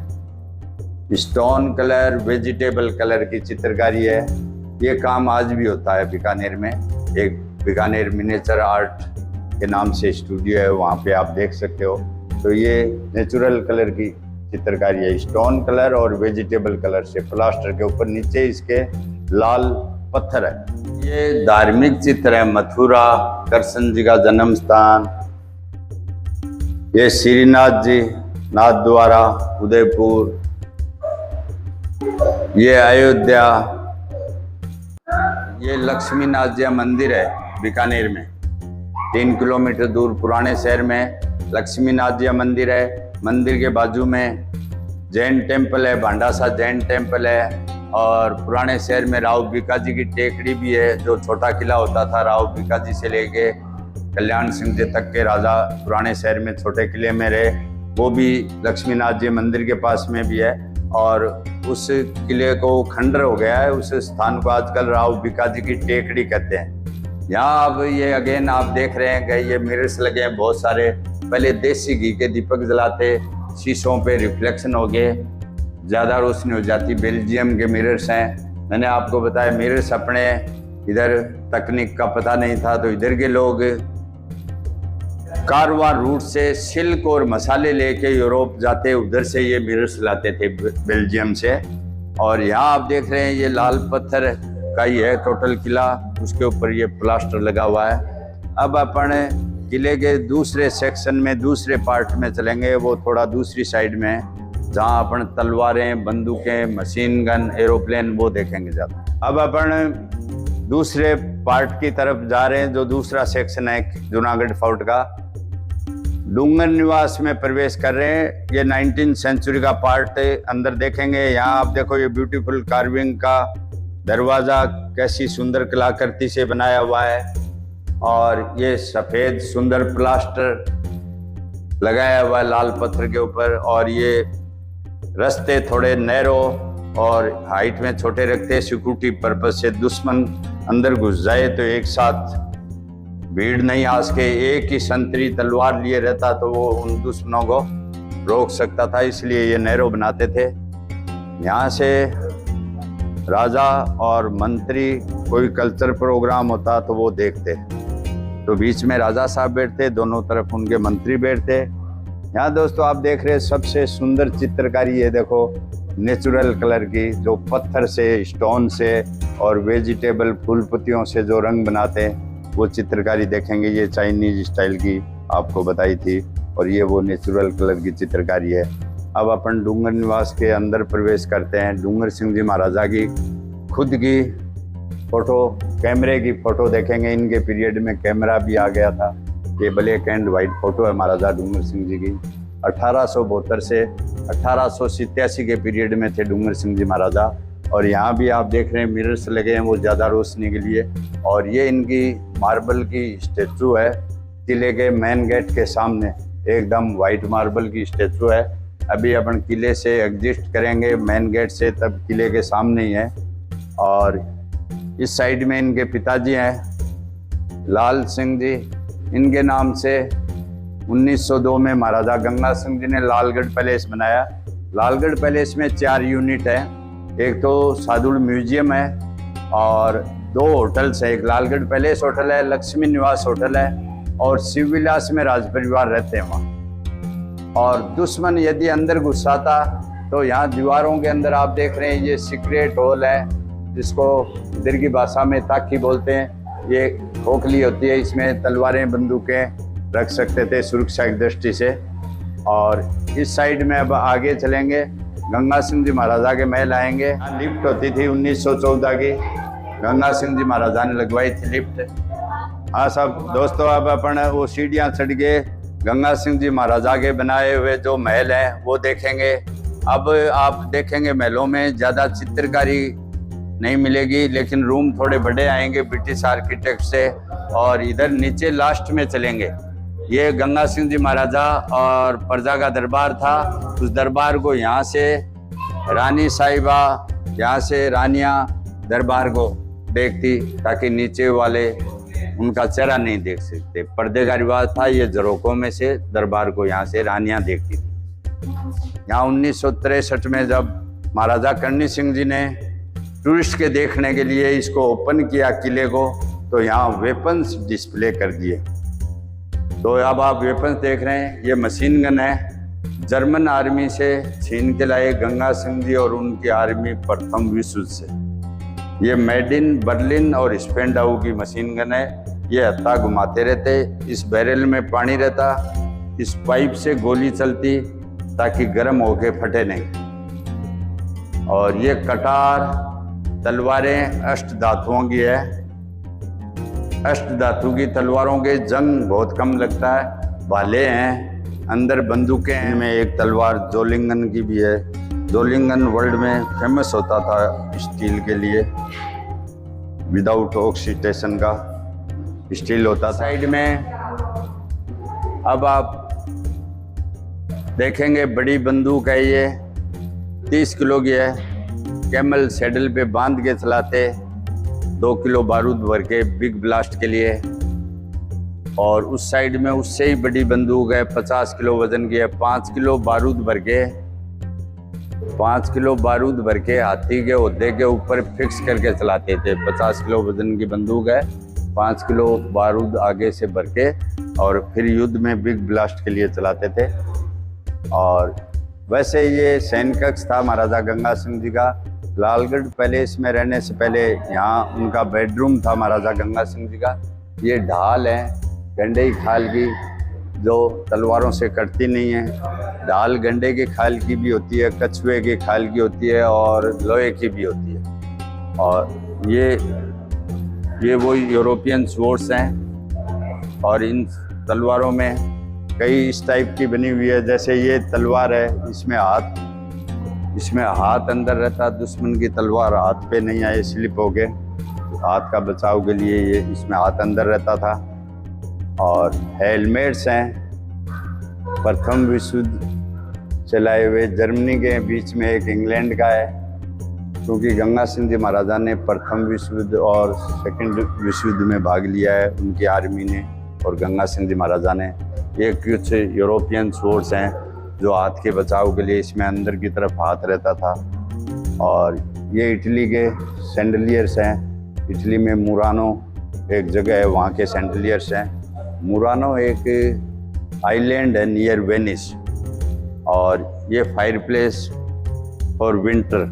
स्टोन कलर, वेजिटेबल कलर की चित्रकारी है। ये काम आज भी होता है बीकानेर में। एक बीकानेर मिनिएचर आर्ट के नाम से स्टूडियो है, वहाँ पे आप देख सकते हो। तो ये नेचुरल कलर की चित्रकारी है, स्टोन कलर और वेजिटेबल कलर से, प्लास्टर के ऊपर, नीचे इसके लाल पत्थर है। ये धार्मिक चित्र है, मथुरा, कृष्ण जी का जन्म स्थान। ये श्रीनाथ जी, नाथ द्वारा, उदयपुर। ये अयोध्या। ये लक्ष्मी नाथ जी मंदिर है बीकानेर में, 3 किलोमीटर दूर पुराने शहर में लक्ष्मी नाथ जी मंदिर है। मंदिर के बाजू में जैन टेम्पल है, भांडासा जैन टेम्पल है। और पुराने शहर में राव बीकाजी की टेकड़ी भी है, जो छोटा किला होता था राव बीकाजी से लेके कल्याण सिंह जी तक के राजा पुराने शहर में छोटे किले में रहे, वो भी लक्ष्मी नाथ जी मंदिर के पास में भी है। और उस किले को खंडर हो गया है, उस स्थान को आजकल राव बीकाजी की टेकड़ी कहते हैं। यहाँ अब ये अगेन आप देख रहे हैं कि ये मिरर्स लगे हैं बहुत सारे। पहले देसी घी के दीपक जलाते, शीशों पे रिफ्लेक्शन हो गए, ज़्यादा रोशनी हो जाती। बेल्जियम के मिरर्स हैं। मैंने आपको बताया मिरर्स अपने इधर तकनीक का पता नहीं था, तो इधर के लोग कारवां रूट से सिल्क और मसाले लेके यूरोप जाते, उधर से ये मिरर्स लाते थे बेल्जियम से। और यहाँ आप देख रहे हैं ये लाल पत्थर का ही है टोटल किला, उसके ऊपर ये प्लास्टर लगा हुआ है। अब अपन किले के दूसरे सेक्शन में, दूसरे पार्ट में चलेंगे, वो थोड़ा दूसरी साइड में है, जहाँ अपन तलवारें, बंदूकें, मशीन गन, एरोप्लेन वो देखेंगे ज़्यादा। अब अपन दूसरे पार्ट की तरफ जा रहे हैं, जो दूसरा सेक्शन है जूनागढ़ फोर्ट का। डूंगर निवास में प्रवेश कर रहे हैं। ये 19वीं सेंचुरी का पार्ट अंदर देखेंगे। यहाँ आप देखो ये ब्यूटीफुल कार्विंग का दरवाज़ा कैसी सुंदर कलाकृति से बनाया हुआ है, और ये सफ़ेद सुंदर प्लास्टर लगाया हुआ है लाल पत्थर के ऊपर। और ये रास्ते थोड़े नैरो और हाइट में छोटे रखते, सिक्योरिटी पर्पज से। दुश्मन अंदर घुस जाए तो एक साथ भीड़ नहीं आ सके, एक ही संतरी तलवार लिए रहता तो वो उन दुश्मनों को रोक सकता था, इसलिए ये नैरो बनाते थे। यहाँ से राजा और मंत्री कोई कल्चर प्रोग्राम होता तो वो देखते, तो बीच में राजा साहब बैठते, दोनों तरफ उनके मंत्री बैठते। यहाँ दोस्तों आप देख रहे हैं सबसे सुंदर चित्रकारी है, देखो नेचुरल कलर की, जो पत्थर से, स्टोन से और वेजिटेबल फूल पत्तियों से जो रंग बनाते हैं वो चित्रकारी देखेंगे। ये चाइनीज स्टाइल की आपको बताई थी, और ये वो नेचुरल कलर की चित्रकारी है। अब अपन डूंगर निवास के अंदर प्रवेश करते हैं। डूंगर सिंह जी महाराजा की खुद की फोटो, कैमरे की फोटो देखेंगे। इनके पीरियड में कैमरा भी आ गया था। ये ब्लैक एंड वाइट फोटो है महाराजा डूंगर सिंह जी की। 1872 से 1887 के पीरियड में थे डूंगर सिंह जी महाराजा। और यहाँ भी आप देख रहे हैं मिरर्स लगे हैं, वो ज़्यादा रोशनी के लिए। और ये इनकी मार्बल की स्टैचू है किले के मेन गेट के सामने, एकदम वाइट मार्बल की स्टैचू है। अभी अपन किले से एग्जिस्ट करेंगे मेन गेट से, तब किले के सामने ही है। और इस साइड में इनके पिताजी हैं लाल सिंह जी, इनके नाम से 1902 में महाराजा गंगा सिंह जी ने लालगढ़ पैलेस बनाया। लालगढ़ पैलेस में 4 यूनिट है, एक तो सादुल म्यूजियम है और 2 होटल्स है। एक लालगढ़ पैलेस होटल है, लक्ष्मी निवास होटल है, और शिवविलास में राज परिवार रहते हैं वहाँ। और दुश्मन यदि अंदर घुसाता तो यहाँ दीवारों के अंदर आप देख रहे हैं ये सीक्रेट हॉल है, जिसको इधर की भाषा में ताकी बोलते हैं। ये खोखली होती है, इसमें तलवारें, बंदूकें रख सकते थे सुरक्षा की दृष्टि से। और इस साइड में अब आगे चलेंगे, गंगा सिंह जी महाराजा के महल आएंगे। लिफ्ट होती थी 1914 की, गंगा सिंह जी महाराजा ने लगवाई थी लिफ्ट। हाँ सब दोस्तों, अब अपन वो सीढ़ियाँ चढ़ के गंगा सिंह जी महाराजा के बनाए हुए जो महल हैं वो देखेंगे। अब आप देखेंगे महलों में ज़्यादा चित्रकारी नहीं मिलेगी, लेकिन रूम थोड़े बड़े आएंगे ब्रिटिश आर्किटेक्ट से। और इधर नीचे लास्ट में चलेंगे, ये गंगा सिंह जी महाराजा और प्रजा का दरबार था। उस दरबार को यहाँ से रानी साहिबा, यहाँ से रानियाँ दरबार को देखती, ताकि नीचे वाले उनका चेहरा नहीं देख सकते। पर्दे का रिवाज था, ये झरोकों में से दरबार को यहाँ से रानियाँ देखती थी। यहाँ 1963 में जब महाराजा करणी सिंह जी ने टूरिस्ट के देखने के लिए इसको ओपन किया किले को, तो यहाँ वेपन्स डिस्प्ले कर दिए। तो अब आप वेपन्स देख रहे हैं, ये मशीन गन है, जर्मन आर्मी से छीन के लाए गंगा सिंह जी और उनकी आर्मी प्रथम विश्व युद्ध से। ये मेड इन बर्लिन और स्पेंडाउ की मशीन गन है। ये हत्था घुमाते रहते, इस बैरल में पानी रहता, इस पाइप से गोली चलती ताकि गर्म होके फटे नहीं। और ये कटार तलवारें अष्ट धातुओं की है। अष्ट धातु की तलवारों के जंग बहुत कम लगता है। भाले हैं, अंदर बंदूकें हैं। इनमें एक तलवार जोलिंगन की भी है। जोलिंगन वर्ल्ड में फेमस होता था स्टील के लिए, विदाउट ऑक्सीडेशन का स्टील होता था। साइड में अब आप देखेंगे बड़ी बंदूक है, ये 30 किलो की है, कैमल सैडल पे बांध के चलाते। 2 किलो बारूद भर के बिग ब्लास्ट के लिए। और उस साइड में उससे ही बड़ी बंदूक है, 50 किलो वजन की है। 5 किलो बारूद भर के, 5 किलो बारूद भर के हाथी के ओहदे के ऊपर फिक्स करके चलाते थे। 50 किलो वजन की बंदूक है, 5 किलो बारूद आगे से भर के, और फिर युद्ध में बिग ब्लास्ट के लिए चलाते थे। और वैसे ये सैन्य कक्ष था महाराजा गंगा सिंह जी का। लालगढ़ पैलेस में रहने से पहले यहाँ उनका बेडरूम था महाराजा गंगा सिंह जी का। ये ढाल है गंडे की खाल की, जो तलवारों से कटती नहीं है। ढाल गंडे के खाल की भी होती है, कछुए के खाल की होती है, और लोहे की भी होती है। और ये वो यूरोपियन स्वॉर्ड्स हैं। और इन तलवारों में कई इस टाइप की बनी हुई है। जैसे ये तलवार है, इसमें हाथ अंदर रहता, दुश्मन की तलवार हाथ पे नहीं आए स्लिप हो गए, हाथ का बचाव के लिए ये इसमें हाथ अंदर रहता था। और हेलमेट्स हैं, प्रथम विश्व युद्ध चलाए हुए। जर्मनी के बीच में एक इंग्लैंड का है, क्योंकि गंगा सिंह जी महाराजा ने प्रथम विश्व युद्ध और सेकंड विश्व युद्ध में भाग लिया है, उनकी आर्मी ने और गंगा सिंह जी महाराजा ने। ये कुछ यूरोपियन स्वॉर्ड्स हैं जो हाथ के बचाव के लिए इसमें अंदर की तरफ हाथ रहता था। और ये इटली के सैंडलियर्स हैं। इटली में मुरानो एक जगह है, वहाँ के सैंडलियर्स हैं। मुरानो एक आइलैंड है नियर वेनिस। और ये फायर प्लेस फॉर विंटर।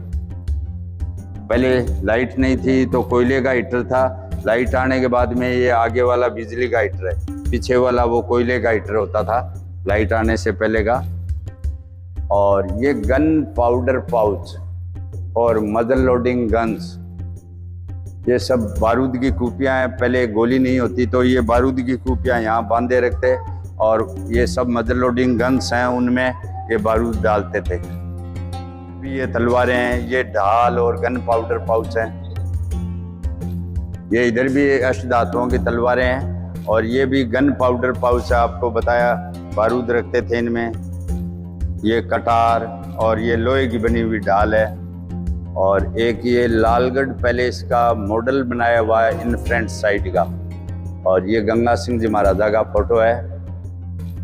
पहले लाइट नहीं थी तो कोयले का हीटर था। लाइट आने के बाद में ये आगे वाला बिजली का हीटर है, पीछे वाला वो कोयले का हीटर होता था लाइट आने से पहले का। और ये गन पाउडर पाउच और मदर लोडिंग गन्स, ये सब बारूद की कुपियाँ हैं। पहले गोली नहीं होती तो ये बारूद की कुपियाँ यहाँ बांधे रखते, और ये सब मदर लोडिंग गन्स हैं, उनमें ये बारूद डालते थे। ये तलवारें हैं, ये ढाल और गन पाउडर पाउच हैं। ये इधर भी अष्टधातुओं की तलवारें हैं, और ये भी गन पाउडर पाउच है। आपको बताया बारूद रखते थे इनमें। ये कटार और ये लोहे की बनी हुई ढाल है। और एक ये लालगढ़ पैलेस का मॉडल बनाया हुआ है इन फ्रंट साइड का। और ये गंगा सिंह जी महाराजा का फोटो है,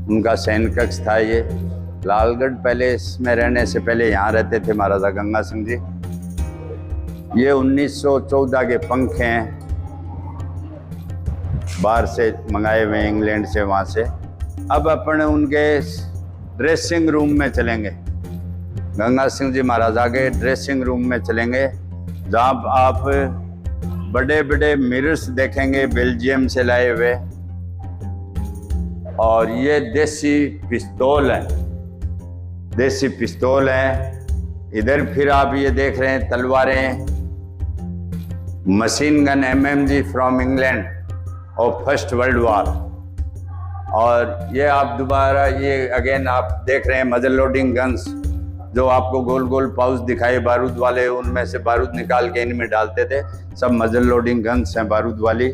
उनका सैन्य कक्ष था ये। लालगढ़ पैलेस में रहने से पहले यहाँ रहते थे महाराजा गंगा सिंह जी। ये 1914 के पंख हैं, बाहर से मंगाए हुए इंग्लैंड से, वहाँ से। अब अपन उनके ड्रेसिंग रूम में चलेंगे, गंगा सिंह जी महाराजा के ड्रेसिंग रूम में चलेंगे, जहाँ आप बड़े बड़े मिरर्स देखेंगे बेल्जियम से लाए हुए। और ये देसी पिस्तौल है, देसी पिस्तौल है। इधर फिर आप ये देख रहे हैं तलवारें, machine gun MMG from England और फर्स्ट वर्ल्ड वॉर। और ये आप दोबारा ये अगेन आप देख रहे हैं मदर लोडिंग गन्स, जो आपको गोल गोल पाउच दिखाए बारूद वाले, उनमें से बारूद निकाल के इनमें डालते थे। सब मदर लोडिंग गन्स हैं बारूद वाली।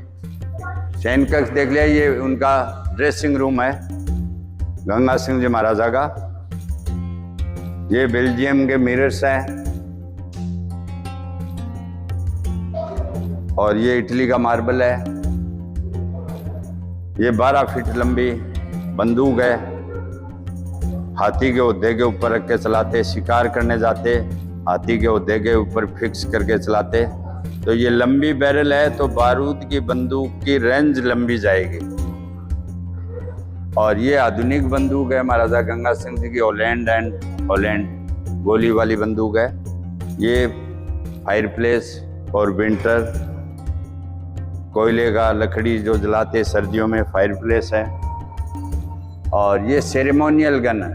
सैन्य कक्ष देख लिया, ये उनका ड्रेसिंग रूम है गंगा सिंह जी महाराजा का। ये बेल्जियम के मिरर्स हैं, और ये इटली का मार्बल है। ये 12 फीट लंबी बंदूक है, हाथी के ओहदे के ऊपर रख के चलाते। शिकार करने जाते, हाथी के ओहदे के ऊपर फिक्स करके चलाते। तो ये लंबी बैरल है, तो बारूद की बंदूक की रेंज लंबी जाएगी। और ये आधुनिक बंदूक है महाराजा गंगा सिंह जी की, हॉलैंड एंड हॉलैंड गोली वाली बंदूक है। ये फायर प्लेस और विंटर, कोयले का लकड़ी जो जलाते सर्दियों में, फायर प्लेस है। और ये सेरेमोनियल गन है,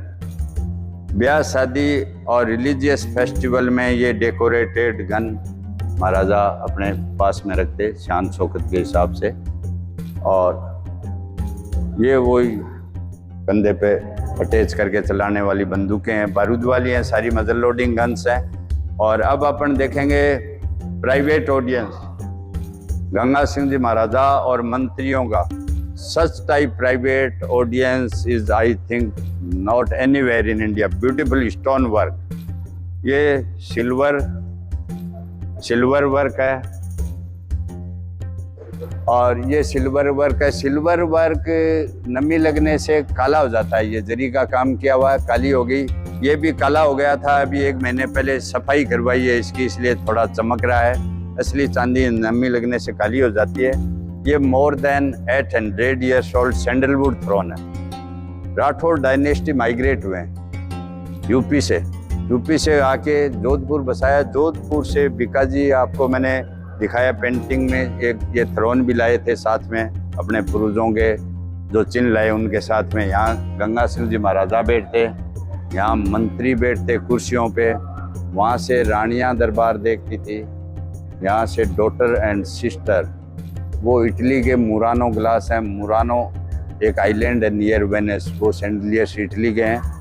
ब्याह शादी और रिलीजियस फेस्टिवल में ये डेकोरेटेड गन महाराजा अपने पास में रखते शान शौकत के हिसाब से। और ये वही कंधे पे अटैच करके चलाने वाली बंदूकें हैं, बारूद वाली हैं, सारी मदर लोडिंग गन्स हैं। और अब अपन देखेंगे प्राइवेट ऑडियंस, गंगा सिंह जी महाराजा और मंत्रियों का। Such type private audience is I think not anywhere in India. Beautiful stone work, ये सिल्वर वर्क है। और ये सिल्वर वर्क है। सिल्वर वर्क नमी लगने से काला हो जाता है। ये जरी का काम किया हुआ है, काली हो गई। ये भी काला हो गया था, अभी 1 महीने पहले सफाई करवाई है इसकी, इसलिए थोड़ा चमक रहा है। असली चांदी नमी लगने से काली हो जाती है। ये more than 800 years old sandalwood throne है। राठौड़ डायनेस्टी माइग्रेट हुए हैं यूपी से आके जोधपुर बसाया। जोधपुर से बीकाजी आपको मैंने दिखाया पेंटिंग में, एक ये थ्रोन भी लाए थे साथ में, अपने पूर्वजों के जो चिन्ह लाए उनके साथ में। यहाँ गंगा सिंह जी महाराजा बैठते, यहाँ मंत्री बैठते कुर्सियों पे। वहाँ से रानियाँ दरबार देखती थी, यहाँ से डॉटर एंड सिस्टर। वो इटली के मुरानो ग्लास है। मुरानो एक आइलैंड है नियर वेनिस, वो सेंटलियस इटली के हैं।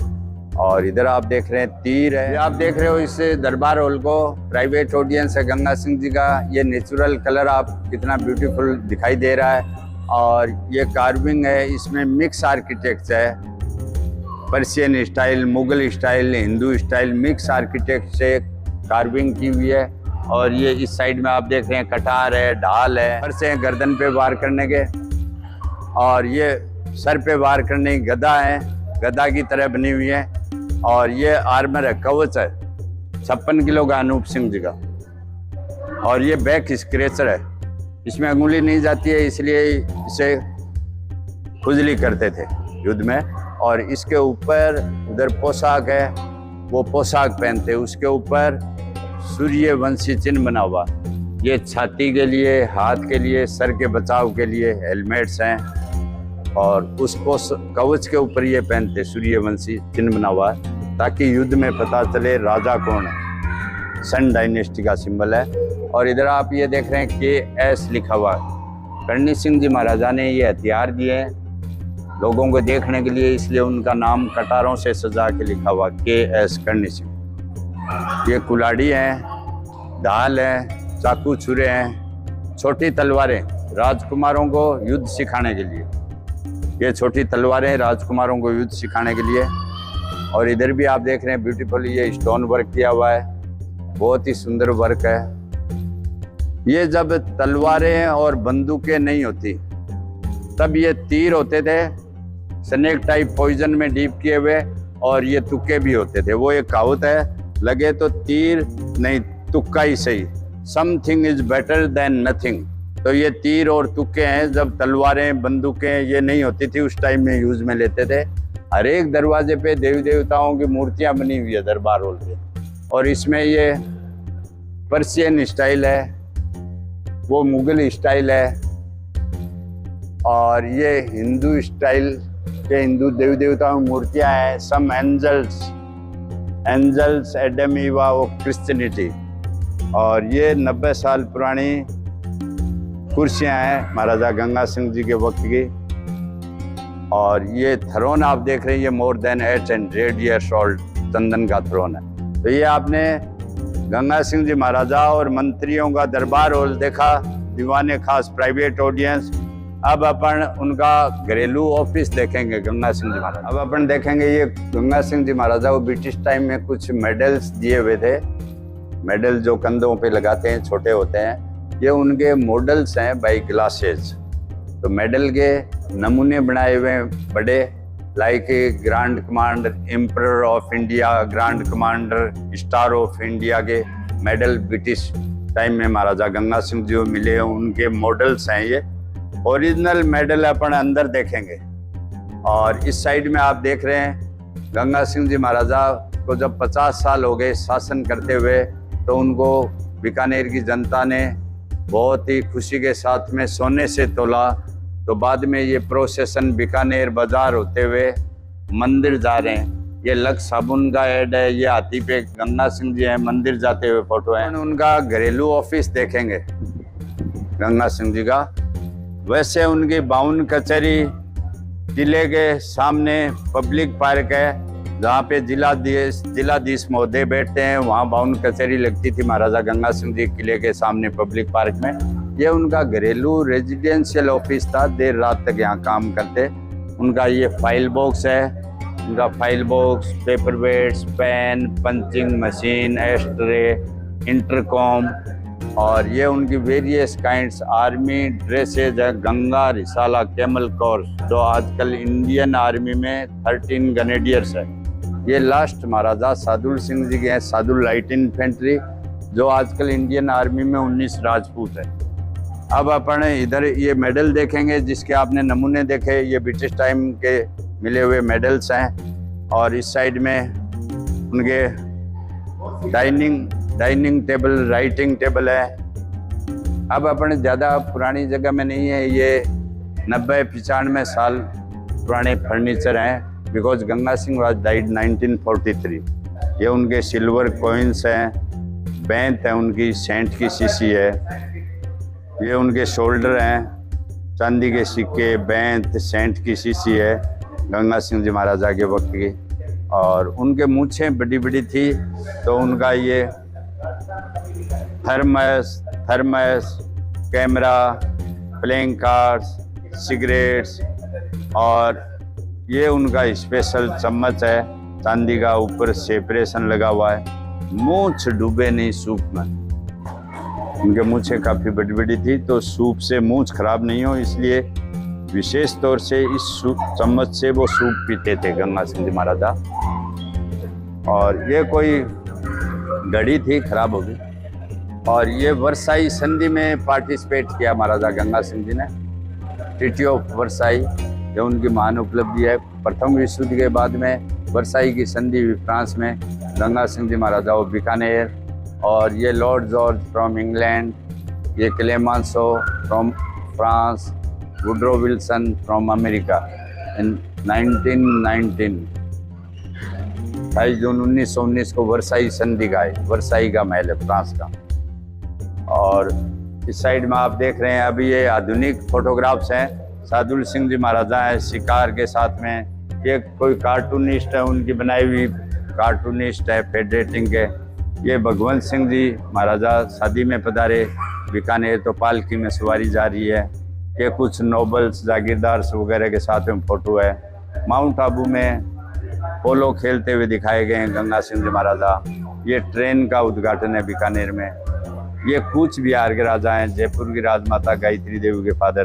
और इधर आप देख रहे हैं तीर है। आप देख रहे हो इस दरबार हॉल को, प्राइवेट ऑडियंस है गंगा सिंह जी का। ये नेचुरल कलर आप कितना ब्यूटीफुल दिखाई दे रहा है। और ये कार्विंग है, इसमें मिक्स आर्किटेक्ट है, Persian style, Mughal style, Hindu style, mix architect से कार्विंग की हुई है। और ये इस साइड में आप देख रहे हैं कटार है, ढाल है, फर्श है गर्दन पे वार करने के। और ये सर पे वार करने की गदा है, गदा की तरह बनी हुई है। और ये आर्मर है, कवच है 56 किलो का अनूप सिंह जी का। और ये बैक स्क्रैचर है, इसमें अंगुली नहीं जाती है, इसलिए इसे खुजली करते थे युद्ध में। और इसके ऊपर उधर पोशाक है, वो पोशाक पहनते, उसके ऊपर सूर्यवंशी चिन्ह बना हुआ। ये छाती के लिए, हाथ के लिए, सर के बचाव के लिए हेलमेट्स हैं। और उसको कवच के ऊपर ये पहनते, सूर्यवंशी चिन्ह बना हुआ है, ताकि युद्ध में पता चले राजा कौन है। सन डायनेस्टी का सिंबल है। और इधर आप ये देख रहे हैं KS लिखा हुआ है। करणी सिंह जी महाराजा ने ये हथियार दिए लोगों को देखने के लिए, इसलिए उनका नाम कटारों से सजा के लिखा हुआ KS करणी सिंह। ये कुलाड़ी है, ढाल है, चाकू छुरे हैं, छोटी तलवारें राजकुमारों को युद्ध सिखाने के लिए। ये छोटी तलवारें राजकुमारों को युद्ध सिखाने के लिए। और इधर भी आप देख रहे हैं ब्यूटीफुल ये स्टोन वर्क किया हुआ है, बहुत ही सुंदर वर्क है। ये जब तलवारें और बंदूकें नहीं होती तब ये तीर होते थे, स्नेक टाइप पॉइजन में डीप किए हुए। और ये तुक्के भी होते थे। वो एक कहावत है, लगे तो तीर नहीं तुक्का ही सही, something is better than nothing. तो ये तीर और तुक्के हैं, जब तलवारें बंदूकें ये नहीं होती थी उस टाइम में यूज में लेते थे। हर एक दरवाजे पे देवी देवताओं की मूर्तियां बनी हुई है दरबार हॉल पे। और इसमें ये पर्शियन स्टाइल है, वो मुगल स्टाइल है। और ये हिंदू स्टाइल के हिंदू देवी देवताओं की मूर्तियां हैं। सम एंजल्स एडम ईवा, वो क्रिश्चियनिटी। और ये 90 साल पुरानी कुर्सियां हैं महाराजा गंगा सिंह जी के वक्त की। और ये थ्रोन आप देख रहे हैं, ये मोर देन 800 ईयर्स ओल्ड चंदन का थ्रोन है। तो ये आपने गंगा सिंह जी महाराजा और मंत्रियों का दरबार हॉल देखा, दीवाने खास प्राइवेट ऑडियंस। अब अपन उनका घरेलू ऑफिस देखेंगे गंगा सिंह जी महाराज। अब अपन देखेंगे ये गंगा सिंह जी महाराजा को ब्रिटिश टाइम में कुछ मेडल्स दिए हुए थे। मेडल जो कंधों पे लगाते हैं, छोटे होते हैं, ये उनके मॉडल्स हैं बाई ग्लासेस। तो मेडल के नमूने बनाए हुए हैं बड़े, like grand commander, emperor of India, grand commander, star of India के मेडल ब्रिटिश टाइम में महाराजा गंगा सिंह जी को मिले हैं, उनके मॉडल्स हैं ये। ओरिजिनल मेडल अपन अंदर देखेंगे। और इस साइड में आप देख रहे हैं गंगा सिंह जी महाराजा को जब 50 साल हो गए शासन करते हुए, तो उनको बीकानेर की जनता ने बहुत ही खुशी के साथ में सोने से तोला। तो बाद में ये प्रोसेशन बीकानेर बाजार होते हुए मंदिर जा रहे हैं। ये लक्स साबुन का ऐड है, ये हाथी पे गंगा सिंह जी हैं, मंदिर जाते हुए फोटो है। उनका घरेलू ऑफिस देखेंगे गंगा सिंह जी का। वैसे उनकी बाउन कचहरी किले के सामने पब्लिक पार्क है, जहाँ पे जिलाधीश महोदय बैठते हैं, वहाँ बाउन कचहरी लगती थी महाराजा गंगा सिंह जी किले के सामने पब्लिक पार्क में। ये उनका घरेलू रेजिडेंशियल ऑफिस था, देर रात तक यहाँ काम करते। उनका ये फाइल बॉक्स है, उनका file box, paper weights, pen, punching machine, ashtray, intercom, और ये उनकी वेरियस काइंड्स आर्मी ड्रेसेज है। गंगा रिसाला कैमल कोर्स, जो आजकल इंडियन आर्मी में 13 ग्रेनेडियर्स है। ये लास्ट महाराजा सादुल सिंह जी के हैं, सादुल लाइट इन्फेंट्री, जो आजकल इंडियन आर्मी में 19 राजपूत है। अब अपन इधर ये मेडल देखेंगे, जिसके आपने नमूने देखे, ये ब्रिटिश टाइम के मिले हुए मेडल्स हैं। और इस साइड में उनके डाइनिंग टेबल, राइटिंग टेबल है। अब अपन ज़्यादा पुरानी जगह में नहीं है, ये 90-95 साल पुराने फर्नीचर हैं, because Ganga Singh was died 1943। ये उनके सिल्वर कॉइन्स हैं, बेंत है उनकी, सेंट की शीशी है। ये उनके शोल्डर हैं, चांदी के सिक्के, बेंत, सेंट की शीशी है गंगा सिंह जी महाराजा के वक्त की। और उनके मूछें बड़ी बड़ी थी, तो उनका ये thermos, camera, playing cards, cigarettes, और ये उनका स्पेशल चम्मच है चांदी का, ऊपर सेपरेशन लगा हुआ है। मूछ डूबे नहीं सूप में, उनके मूछें काफ़ी बड़ी बड़ी थी, तो सूप से मूछ खराब नहीं हो, इसलिए विशेष तौर से इस सूप चम्मच से वो सूप पीते थे गंगा सिंह जी महाराजा। और ये कोई घड़ी थी, खराब हो गई। और ये वर्साई संधि में पार्टिसिपेट किया महाराजा गंगा सिंह जी ने, ट्रीटी ऑफ वर्साई, ये उनकी महान उपलब्धि है। प्रथम विश्व युद्ध के बाद में वर्साई की संधि हुई फ्रांस में, गंगा सिंह जी महाराजा और बीकानेर। और ये लॉर्ड जॉर्ज फ्रॉम इंग्लैंड, ये Clemenceau from France, Woodrow Wilson from America in 1919। 28 June 1919 को वर्साई संधि का है, वर्साई का महल है फ्रांस का। और इस साइड में आप देख रहे हैं, अभी ये आधुनिक फोटोग्राफ्स हैं। सादुल सिंह जी महाराजा हैं शिकार के साथ में। ये कोई कार्टूनिस्ट है, उनकी बनाई हुई कार्टूनिस्ट है फेडरेटिंग के। ये भगवंत सिंह जी महाराजा शादी में पधारे बीकानेर, तो पालकी में सवारी जा रही है। ये कुछ नोबल्स, जागीरदार वगैरह के साथ में फोटो है। माउंट आबू में पोलो खेलते हुए दिखाए गए हैं गंगा सिंह जी महाराजा। ये ट्रेन का उद्घाटन है बीकानेर में। ये कूच बिहार के राजा हैं, जयपुर की राजमाता गायत्री देवी के फादर।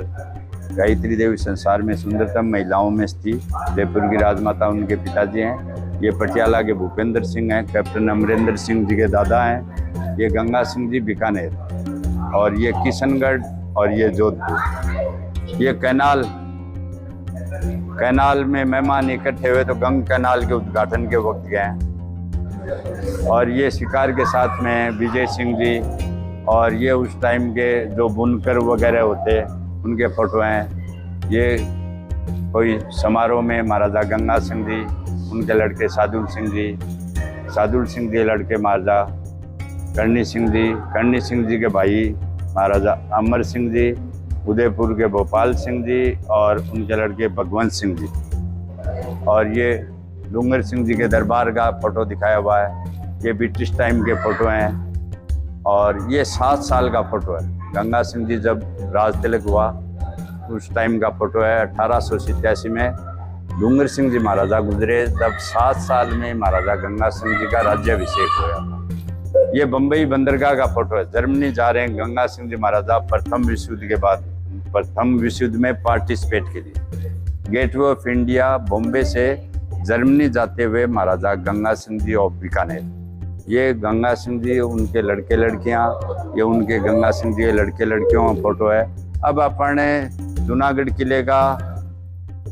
गायत्री देवी संसार में सुंदरतम महिलाओं में थी, जयपुर की राजमाता उनके पिताजी हैं। ये पटियाला के भूपेंद्र सिंह हैं, कैप्टन अमरिंदर सिंह जी के दादा हैं। ये गंगा सिंह जी बीकानेर, और ये किशनगढ़, और ये जोधपुर। ये कैनाल में मेहमान इकट्ठे हुए, तो गंग कैनाल के उद्घाटन के वक्त गए। और ये शिकार के साथ में विजय सिंह जी, और ये उस टाइम के जो बुनकर वगैरह होते उनके फोटो हैं। ये कोई समारोह में महाराजा गंगा सिंह जी, उनके लड़के सादुल सिंह जी लड़के महाराजा करणी सिंह जी के भाई महाराजा अमर सिंह जी, उदयपुर के भोपाल सिंह जी, और उनके लड़के भगवंत सिंह जी। और ये डूंगर सिंह जी के दरबार का फोटो दिखाया हुआ है। ये ब्रिटिश टाइम के फोटो हैं। और ये 7 साल का फोटो है, गंगा सिंह जी जब राज तिलक हुआ उस टाइम का फोटो है। 1887 में डूंगर सिंह जी महाराजा गुजरे, तब 7 साल में महाराजा गंगा सिंह जी का राज्याभिषेक हुआ। ये बम्बई बंदरगाह का फोटो है, जर्मनी जा रहे हैं गंगा सिंह जी महाराजा प्रथम विश्व युद्ध के बाद, प्रथम विश्व युद्ध में पार्टिसिपेट के लिए। गेटवे ऑफ इंडिया बॉम्बे से जर्मनी जाते हुए महाराजा गंगा सिंह जी ऑफ बीकानेर। ये गंगा सिंह जी, उनके लड़के लड़कियां, ये उनके गंगा सिंह जी के लड़के लड़कियों का फोटो है। अब अपन जूनागढ़ किले का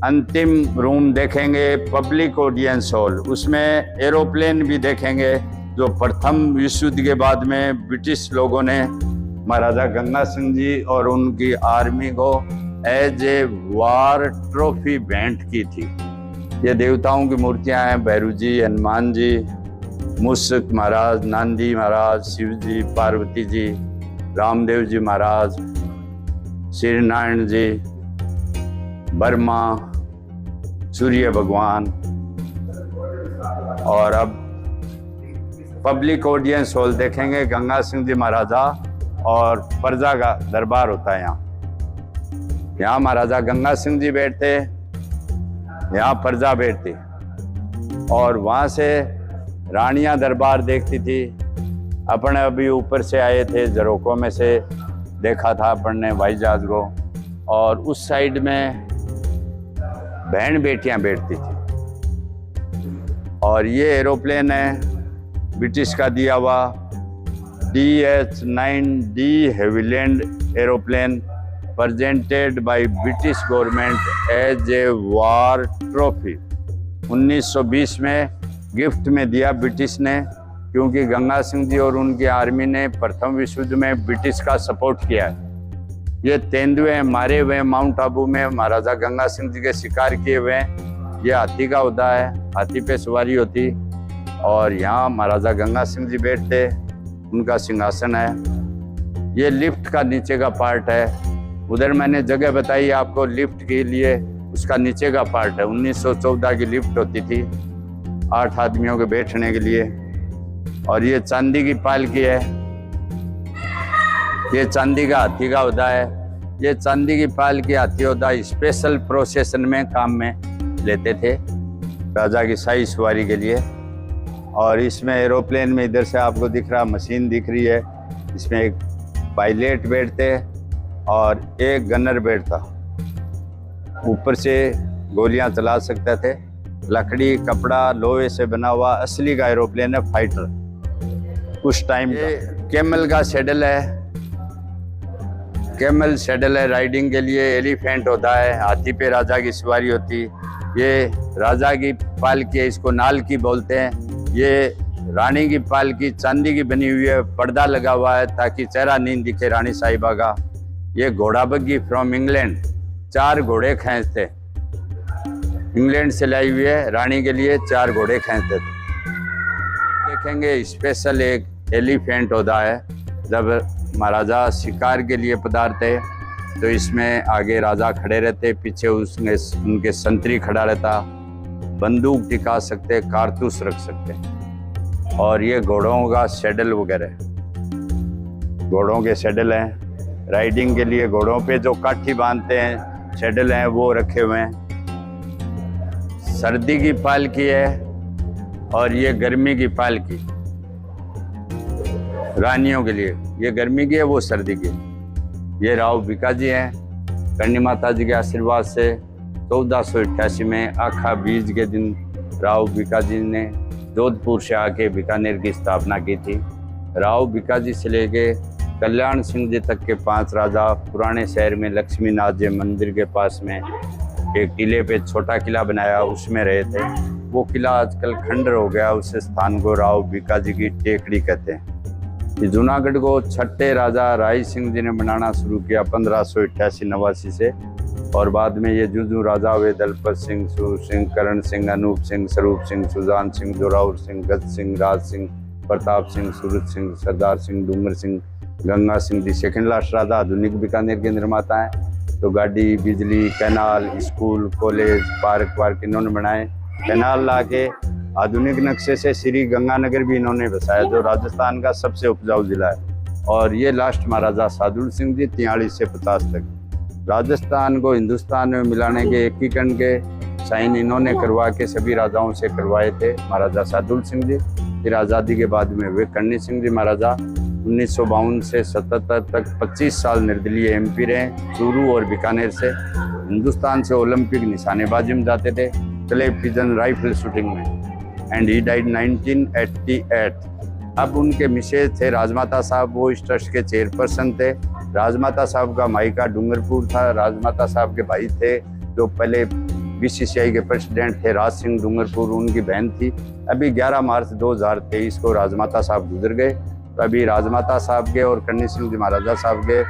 अंतिम रूम देखेंगे, पब्लिक ऑडियंस हॉल। उसमें एरोप्लेन भी देखेंगे, जो प्रथम विश्व युद्ध के बाद में ब्रिटिश लोगों ने महाराजा गंगा सिंह जी और उनकी आर्मी को एज ए वार ट्रॉफी भेंट की थी। ये देवताओं की मूर्तियां हैं, भैरू जी, हनुमान जी, मूषक महाराज, नांदी महाराज, शिव जी, पार्वती जी, रामदेव जी महाराज, श्री नारायण जी, ब्रह्मा, सूर्य भगवान। और अब पब्लिक ऑडियंस हॉल देखेंगे, गंगा सिंह जी महाराजा और प्रजा का दरबार होता है यहाँ महाराजा गंगा सिंह जी बैठते, यहाँ प्रजा बैठती, और वहाँ से रानियां दरबार देखती थी, अपन अभी ऊपर से आए थे, झरोकों में से देखा था अपन ने हवाई जहाज को, और उस साइड में बहन बेटियां बैठती थी। और ये एरोप्लेन है ब्रिटिश का दिया हुआ DH-9D Havilland aeroplane, presented by British government as a war trophy। 1920 में गिफ्ट में दिया ब्रिटिश ने, क्योंकि गंगा सिंह जी और उनकी आर्मी ने प्रथम विश्व युद्ध में ब्रिटिश का सपोर्ट किया है। ये तेंदुए मारे हुए माउंट आबू में महाराजा गंगा सिंह जी के शिकार किए हुए हैं। ये हाथी का होता है, हाथी पे सवारी होती, और यहाँ महाराजा गंगा सिंह जी बैठते, उनका सिंहासन है। ये लिफ्ट का नीचे का पार्ट है। उधर मैंने जगह बताई आपको लिफ्ट के लिए, उसका नीचे का पार्ट है। 1914 की लिफ्ट होती थी 8 आदमियों के बैठने के लिए। और ये चांदी की पालकी है, ये चांदी का हाथी का होता है। ये चांदी की पालकी हाथी होता है, स्पेशल प्रोसेशन में काम में लेते थे राजा की शाही सवारी के लिए। और इसमें एरोप्लेन में इधर से आपको दिख रहा मशीन दिख रही है, इसमें एक पायलट बैठते और एक गनर बैठता, ऊपर से गोलियां चला सकते थे। लकड़ी कपड़ा लोहे से बना हुआ असली का एरोप्लेन है, फाइटर उस टाइम। ये कैमल का सैडल है, कैमल सैडल है राइडिंग के लिए। एलिफेंट होता है, हाथी पे राजा की सवारी होती। ये राजा की पालकी है, इसको नाल की बोलते हैं। ये रानी की पालकी चांदी की बनी हुई है, पर्दा लगा हुआ है ताकि चेहरा नहीं दिखे रानी साहिबा का। ये घोड़ा बग्गी फ्रॉम इंग्लैंड, 4 घोड़े खींचते, इंग्लैंड से लाई हुई है, रानी के लिए 4 घोड़े खींचते थे। देखेंगे स्पेशल एक एलिफेंट होता है, जब महाराजा शिकार के लिए पधारते तो इसमें आगे राजा खड़े रहते, पीछे उसमें उनके संतरी खड़ा रहता, बंदूक टिका सकते, कारतूस रख सकते। और ये घोड़ों का सैडल वगैरह, घोड़ों के सैडल हैं राइडिंग के लिए। घोड़ों पे जो काठी बांधते हैं सैडल हैं वो रखे हुए हैं। सर्दी की पालकी है और ये गर्मी की पालकी रानियों के लिए। ये गर्मी की है, वो सर्दी की। ये राव भिकाजी हैं, करणी माता जी के आशीर्वाद से 1488 में आखा बीज के दिन राव भिकाजी ने जोधपुर से आके बीकानेर की स्थापना की थी। राव भिकाजी से लेके कल्याण सिंह जी तक के 5 राजा पुराने शहर में लक्ष्मीनाथ जी मंदिर के पास में एक किले पे छोटा किला बनाया, उसमें रहे थे। वो किला आजकल खंडर हो गया, उस स्थान को राव भिकाजी की टेकड़ी कहते हैं। ये जूनागढ़ को छठे राजा राय सिंह जी ने बनाना शुरू किया 1588-89 से। और बाद में ये जूझू राजा हुए दलपत सिंह, सूर सिंह, करण सिंह, अनूप सिंह, स्वरूप सिंह, सुजान सिंह, जोरावर सिंह, गज सिंह, राज सिंह, प्रताप सिंह, सूरज सिंह, सरदार सिंह, डूंगर सिंह, गंगा सिंह जी। सेकंड लास्ट राजा आधुनिक बीकानेर के निर्माता हैं। तो गाड़ी, बिजली, कैनाल, स्कूल, कॉलेज, पार्क इन्होंने बनाए। कैनाल ला के आधुनिक नक्शे से श्री गंगानगर भी इन्होंने बसाया, जो राजस्थान का सबसे उपजाऊ जिला है। और ये लास्ट महाराजा सादुल सिंह जी 43 से 50 तक राजस्थान को हिंदुस्तान में मिलाने के एकीकरण के साइन इन्होंने करवा के सभी राजाओं से करवाए थे, महाराजा सादुल सिंह जी। फिर आज़ादी के बाद में वे करणी सिंह जी महाराजा 1952 से 77 तक 25 साल निर्दलीय MP रहे, चूरू और बीकानेर से। हिंदुस्तान से ओलंपिक निशानेबाजी में जाते थे, क्लेव पिजन राइफल शूटिंग में। And he died 1988। अब उनके मिसेज थे राजमाता साहब, वो इस ट्रस्ट के चेयरपर्सन थे। राजमाता साहब का मायका डूंगरपुर था। राजमाता साहब के भाई थे जो पहले BCCI के प्रेसिडेंट थे, राज सिंह डूंगरपुर, उनकी बहन थी। अभी 11 मार्च 2023 को राजमाता साहब गुजर गए। तो अभी राजमाता साहब के और करणी सिंह जी महाराजा साहब के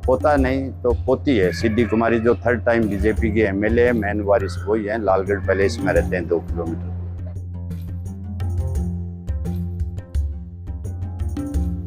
पोता नहीं तो पोती है सिद्धि कुमारी, जो 3rd टाइम BJP की MLA है। मैन वारिस वही है, लालगढ़ पैलेस में रहते हैं 2 किलोमीटर।